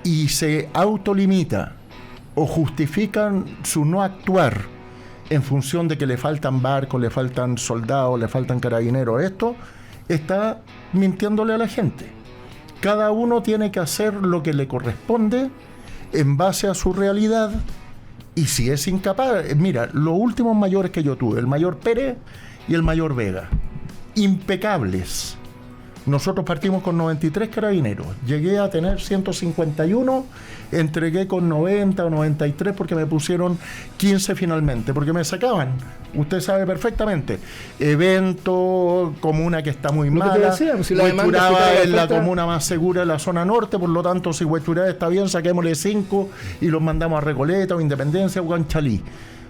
y se autolimita o justifican su no actuar en función de que le faltan barcos, le faltan soldados, le faltan carabineros, esto está mintiéndole a la gente. Cada uno tiene que hacer lo que le corresponde en base a su realidad, y si es incapaz, mira, los últimos mayores que yo tuve, el mayor Pérez y el mayor Vega, impecables. Nosotros partimos con 93 carabineros, llegué a tener 151, entregué con 90 o 93 porque me pusieron 15 finalmente, porque me sacaban, usted sabe perfectamente, evento, comuna que está muy mala, Huechuraba es la comuna más segura de la zona norte, por lo tanto si Huechuraba está bien, saquémosle 5 y los mandamos a Recoleta o Independencia o Huanchalí.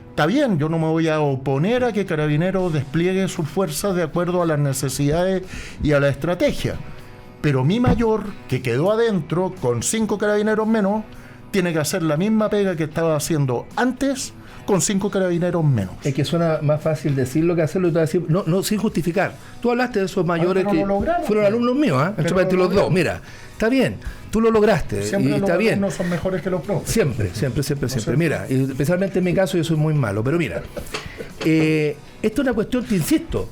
Está bien, yo no me voy a oponer a que Carabineros despliegue sus fuerzas de acuerdo a las necesidades y a la estrategia. Pero mi mayor, que quedó adentro con 5 carabineros menos, tiene que hacer la misma pega que estaba haciendo antes con 5 carabineros menos. Es que suena más fácil decirlo que hacerlo y te vas a decir, no, sin justificar. Tú hablaste de esos mayores que fueron alumnos míos, entre los dos. Mira, está bien, tú lo lograste. Siempre y está bien. No son mejores que los propios. Siempre. Mira, y especialmente en mi caso yo soy muy malo, pero mira, esto es una cuestión que, insisto,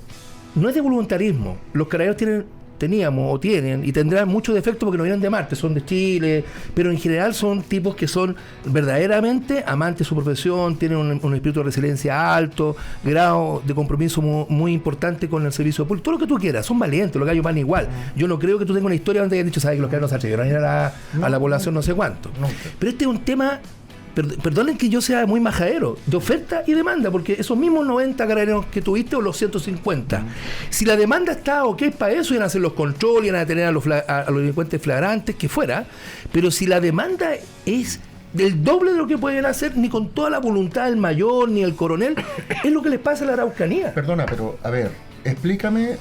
no es de voluntarismo. Los carabineros teníamos o tienen y tendrán muchos defectos porque no vienen de Marte, son de Chile, pero en general son tipos que son verdaderamente amantes de su profesión, tienen un espíritu de resiliencia alto, grado de compromiso muy importante con el servicio público, todo lo que tú quieras, son valientes, los gallos van igual. Yo no creo que tú tengas una historia donde hayan dicho, sabes que los gallos no se atrevieron a ir a la población no sé cuánto. Pero este es un tema, perdonen que yo sea muy majadero, de oferta y demanda, porque esos mismos 90 carabineros que tuviste o los 150, si la demanda está ok para eso, iban a hacer los controles, iban a detener a los delincuentes flagrantes, que fuera, pero si la demanda es del doble de lo que pueden hacer, ni con toda la voluntad del mayor ni el coronel, es lo que les pasa a la Araucanía. Perdona, pero a ver, explícame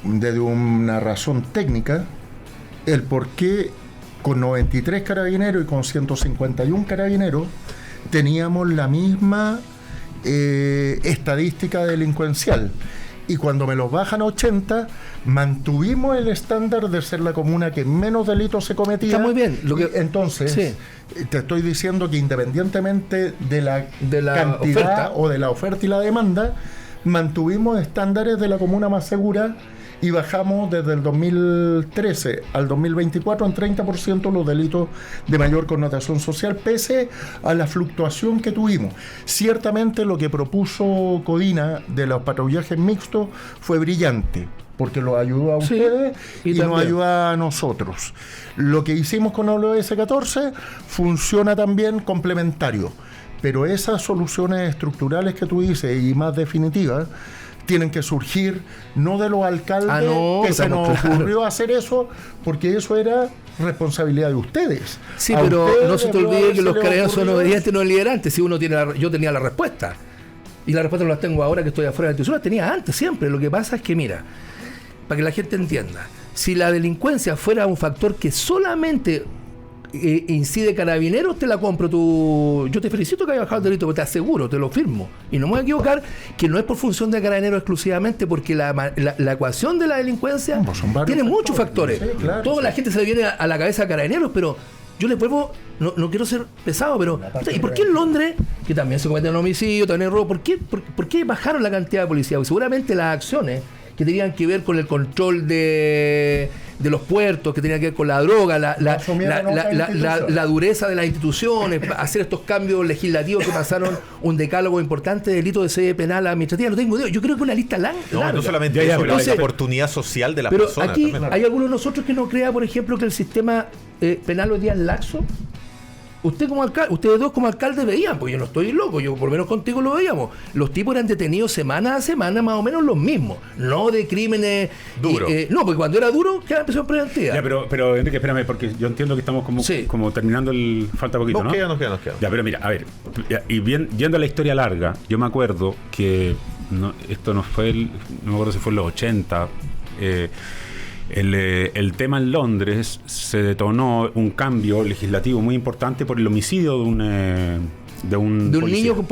desde una razón técnica el por qué con 93 carabineros y con 151 carabineros teníamos la misma estadística delincuencial. Y cuando me los bajan a 80, mantuvimos el estándar de ser la comuna que menos delitos se cometía. Está muy bien. Entonces, sí, te estoy diciendo que independientemente de la cantidad oferta, o de la oferta y la demanda, mantuvimos estándares de la comuna más segura y bajamos desde el 2013 al 2024 en 30% los delitos de mayor connotación social, pese a la fluctuación que tuvimos. Ciertamente lo que propuso Codina de los patrullajes mixtos fue brillante, porque los ayudó a ustedes y nos ayuda a nosotros. Lo que hicimos con OS 14 funciona también complementario, pero esas soluciones estructurales que tú dices y más definitivas tienen que surgir no de los alcaldes que se nos ocurrió hacer eso, porque eso era responsabilidad de ustedes. Sí, pero no se te olvide que los carabineros son obedientes, no liderantes. Si uno tiene yo tenía la respuesta, y la respuesta no la tengo ahora que estoy afuera de la institución, la tenía antes siempre. Lo que pasa es que, mira, para que la gente entienda, si la delincuencia fuera un factor que solamente incide Carabineros, te la compro tú. Yo te felicito que haya bajado el delito, pero te aseguro, te lo firmo, y no me voy a equivocar, que no es por función de Carabineros exclusivamente, porque la ecuación de la delincuencia tiene muchos factores. Sí, claro, toda la gente se le viene a la cabeza a Carabineros, pero yo le vuelvo, no quiero ser pesado, pero ¿y por qué en Londres, que también se cometen homicidios, también robo, por qué bajaron la cantidad de policía? Porque seguramente las acciones que tenían que ver con el control de los puertos, que tenían que ver con la droga, la dureza de las instituciones, hacer estos cambios legislativos que pasaron un decálogo importante de delitos de sede penal administrativa. No tengo idea. Yo creo que una lista larga. No solamente eso, pero la oportunidad social de las personas. Aquí también. Hay algunos de nosotros que no crea, por ejemplo, que el sistema penal hoy día es laxo. Ustedes dos como alcaldes veían, porque yo no estoy loco, yo por lo menos contigo lo veíamos. Los tipos eran detenidos semana a semana, más o menos los mismos. No de crímenes duros. No, porque cuando era duro, quedaba en prisión preventiva. Ya, pero Enrique, espérame, porque yo entiendo que estamos como terminando falta poquito, ¿no? Nos queda. Ya, pero mira, a ver, y yendo a la historia larga, yo me acuerdo que esto no me acuerdo si fue en los 80. El tema en Londres se detonó un cambio legislativo muy importante por el homicidio de un niño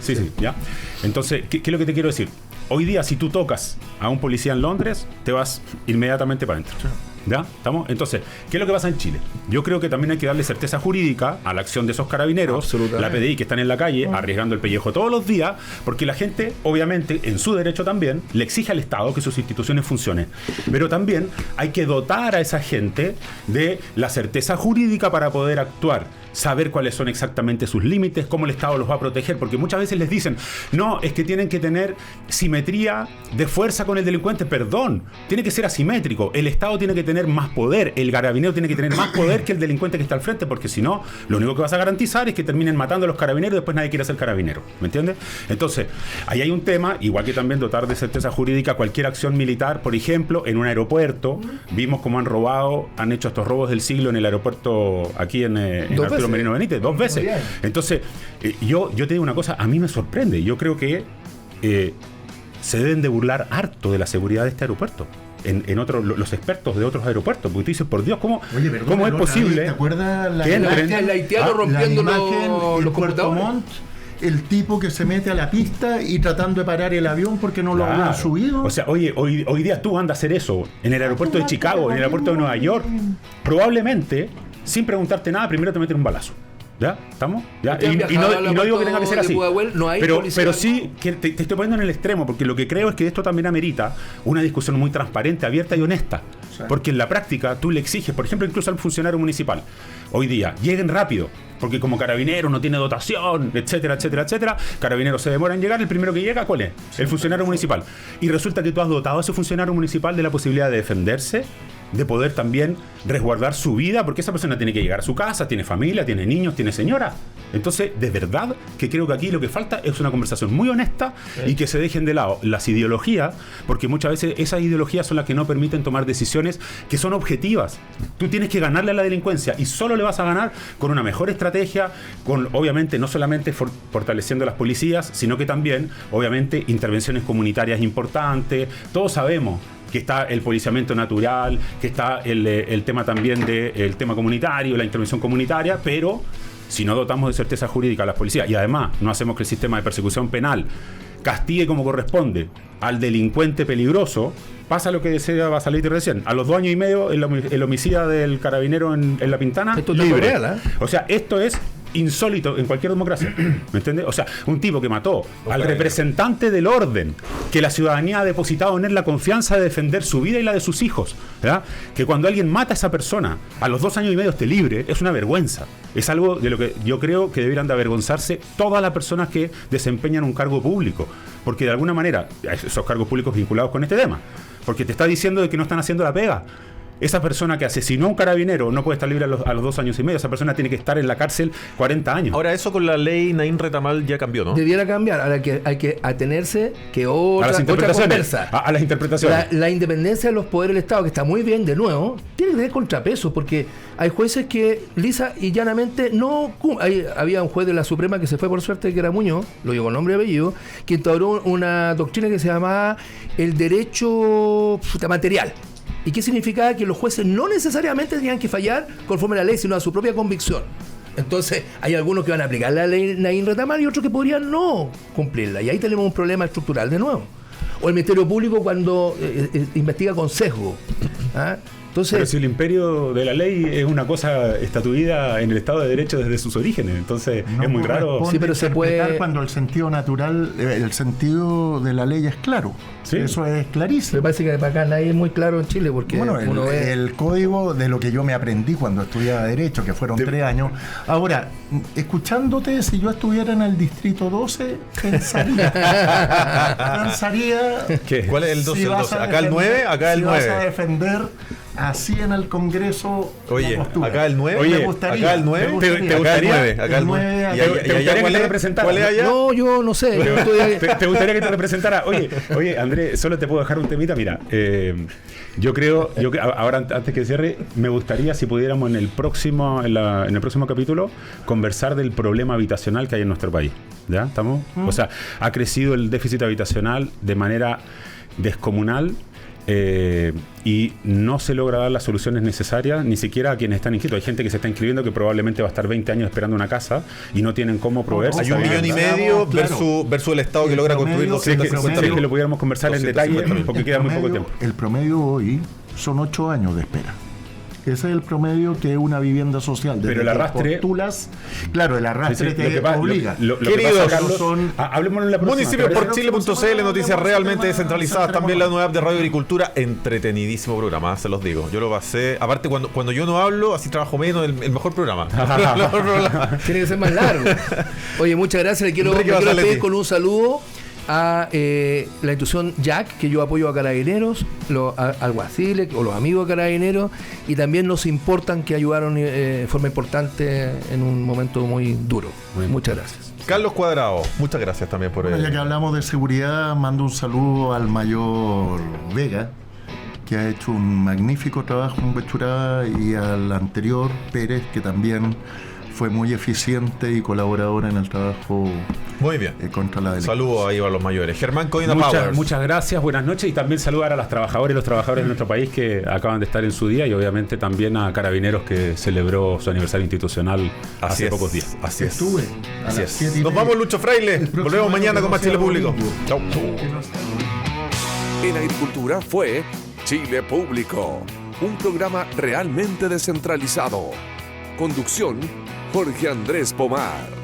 sí, ya. Entonces, ¿qué es lo que te quiero decir? Hoy día, si tú tocas a un policía en Londres, te vas inmediatamente para adentro. ¿Ya? ¿Estamos? Entonces, ¿qué es lo que pasa en Chile? Yo creo que también hay que darle certeza jurídica a la acción de esos carabineros, la PDI, que están en la calle arriesgando el pellejo todos los días, porque la gente, obviamente, en su derecho también, le exige al Estado que sus instituciones funcionen. Pero también hay que dotar a esa gente de la certeza jurídica para poder actuar, saber cuáles son exactamente sus límites, cómo el Estado los va a proteger, porque muchas veces les dicen, no, es que tienen que tener simetría de fuerza con el delincuente. Perdón, tiene que ser asimétrico. El Estado tiene que tener más poder, el carabinero tiene que tener más poder que el delincuente que está al frente, porque si no, lo único que vas a garantizar es que terminen matando a los carabineros y después nadie quiere ser carabinero, ¿me entiendes? Entonces, ahí hay un tema, igual que también dotar de certeza jurídica cualquier acción militar. Por ejemplo, en un aeropuerto, vimos cómo han hecho estos robos del siglo en el aeropuerto aquí en Arturo Merino Benítez, 2 veces. Entonces, yo te digo una cosa, a mí me sorprende, yo creo que se deben de burlar harto de la seguridad de este aeropuerto. En otros, los expertos de otros aeropuertos, porque tú dices, por Dios, ¿cómo es posible? ¿Te acuerdas el haitiano rompiendo los computadores? El tipo que se mete a la pista y tratando de parar el avión porque no lo habían subido. O sea, oye, hoy día tú andas a hacer eso en el aeropuerto de Chicago, en el aeropuerto de Nueva York, probablemente, sin preguntarte nada, primero te meten un balazo. ¿Ya? ¿Estamos? ¿Ya? Y no digo que tenga que ser así. Pero sí que te estoy poniendo en el extremo, porque lo que creo es que esto también amerita una discusión muy transparente, abierta y honesta. Sí. Porque en la práctica tú le exiges, por ejemplo, incluso al funcionario municipal, hoy día, lleguen rápido, porque como carabinero no tiene dotación, etcétera, etcétera, etcétera, carabineros se demoran en llegar, el primero que llega, ¿cuál es? El funcionario municipal. Y resulta que tú has dotado a ese funcionario municipal de la posibilidad de defenderse, de poder también resguardar su vida, porque esa persona tiene que llegar a su casa, tiene familia, tiene niños, tiene señora. Entonces, de verdad que creo que aquí lo que falta es una conversación muy honesta y que se dejen de lado las ideologías, porque muchas veces esas ideologías son las que no permiten tomar decisiones que son objetivas. Tú tienes que ganarle a la delincuencia y solo le vas a ganar con una mejor estrategia, con obviamente no solamente fortaleciendo las policías, sino que también obviamente intervenciones comunitarias importantes. Todos sabemos que está el policiamiento natural, que está el tema también del tema comunitario, la intervención comunitaria, pero si no dotamos de certeza jurídica a las policías y además no hacemos que el sistema de persecución penal castigue como corresponde al delincuente peligroso, pasa lo que decía Basaletti recién. A los 2 años y medio el homicida del carabinero en La Pintana, esto libre. Es real, ¿eh? O sea, esto es insólito en cualquier democracia. ¿Me entiendes? O sea, un tipo que mató al representante del orden, que la ciudadanía ha depositado en él la confianza de defender su vida y la de sus hijos, ¿verdad? Que cuando alguien mata a esa persona, a los 2 años y medio esté libre, es una vergüenza. Es algo de lo que yo creo que deberían de avergonzarse todas las personas que desempeñan un cargo público, porque de alguna manera, esos cargos públicos vinculados con este tema, porque te está diciendo de que no están haciendo la pega. Esa persona que asesinó a un carabinero no puede estar libre a los 2 años y medio. Esa persona tiene que estar en la cárcel 40 años. Ahora, eso con la ley Naín Retamal ya cambió, ¿no? Debiera cambiar. Ahora que hay que atenerse que otra conversa. A las interpretaciones. La independencia de los poderes del Estado, que está muy bien, de nuevo, tiene que tener contrapesos, porque hay jueces que lisa y llanamente no... Había un juez de la Suprema que se fue por suerte, que era Muñoz, lo digo con nombre y apellido, que instauró una doctrina que se llamaba el derecho material. ¿Y qué significaba? Que los jueces no necesariamente tenían que fallar conforme a la ley, sino a su propia convicción. Entonces, hay algunos que van a aplicar la ley Naín Retamal y otros que podrían no cumplirla. Y ahí tenemos un problema estructural de nuevo. O el Ministerio Público cuando investiga con sesgo. ¿Ah? Entonces, pero si el imperio de la ley es una cosa estatuida en el Estado de Derecho desde sus orígenes, entonces no es muy raro. Sí, pero se puede cuando el sentido natural, el sentido de la ley es claro. ¿Sí? Eso es clarísimo. Me parece que para acá nadie es muy claro en Chile, porque bueno, el código de lo que yo me aprendí cuando estudiaba Derecho, que fueron 3 años. Ahora, escuchándote, si yo estuviera en el Distrito 12, pensaría. ¿Qué? ¿Cuál es el 12? Si ¿Acá el 9? Acá el 9. Vas a defender así en el Congreso. Oye, acá el 9. Oye, me gustaría. Acá el 9. ¿Te gustaría? Acá el 9. ¿Te gustaría que te representara? ¿Cuál es allá? No, yo no sé. ¿Te gustaría que te representara? Oye, Andrés, solo te puedo dejar un temita. Mira, yo creo, ahora antes que cierre, me gustaría si pudiéramos en el próximo capítulo conversar del problema habitacional que hay en nuestro país. ¿Ya? ¿Estamos? O sea, ha crecido el déficit habitacional de manera descomunal. Y no se logra dar las soluciones necesarias ni siquiera a quienes están inscritos. Hay gente que se está inscribiendo que probablemente va a estar 20 años esperando una casa y no tienen cómo proveerse. Hay 1,5 millones versus el Estado que logra construir 250.000. Sí, que lo pudiéramos conversar en detalle porque queda muy poco tiempo. El promedio hoy son 8 años de espera. Ese es el promedio que es una vivienda social. Pero el arrastre... Postulas, claro, el arrastre te obliga. Queridos, hablemos en la próxima. Municipiosporchile.cl, noticias realmente descentralizadas. También la nueva app de Radio Agricultura. Entretenidísimo programa, se los digo. Yo lo pasé. Aparte, cuando yo no hablo, así trabajo menos, el mejor programa. Tiene que ser más largo. Oye, muchas gracias. Le quiero pedir con un saludo a la institución Jack, que yo apoyo a Carabineros, alguaciles o los amigos de Carabineros, y también nos importan que ayudaron de forma importante en un momento muy duro. Muchas gracias. Carlos Cuadrado, muchas gracias también por ya que hablamos de seguridad, mando un saludo al mayor Vega, que ha hecho un magnífico trabajo en Bechurá, y al anterior Pérez, que también fue muy eficiente y colaborador en el trabajo. Muy bien. Contra la delincuencia. Saludos ahí a los mayores. Germán Codina Powers. Muchas gracias, buenas noches, y también saludar a las trabajadoras y los trabajadores de nuestro país que acaban de estar en su día, y obviamente también a Carabineros, que celebró su aniversario institucional hace pocos días. Así es. Estuve. Así es. Nos vamos, Lucho Fraile. Volvemos mañana con más Chile Público. Chau. En Agricultura fue Chile Público, un programa realmente descentralizado. Conducción: Jorge Andrés Pomar.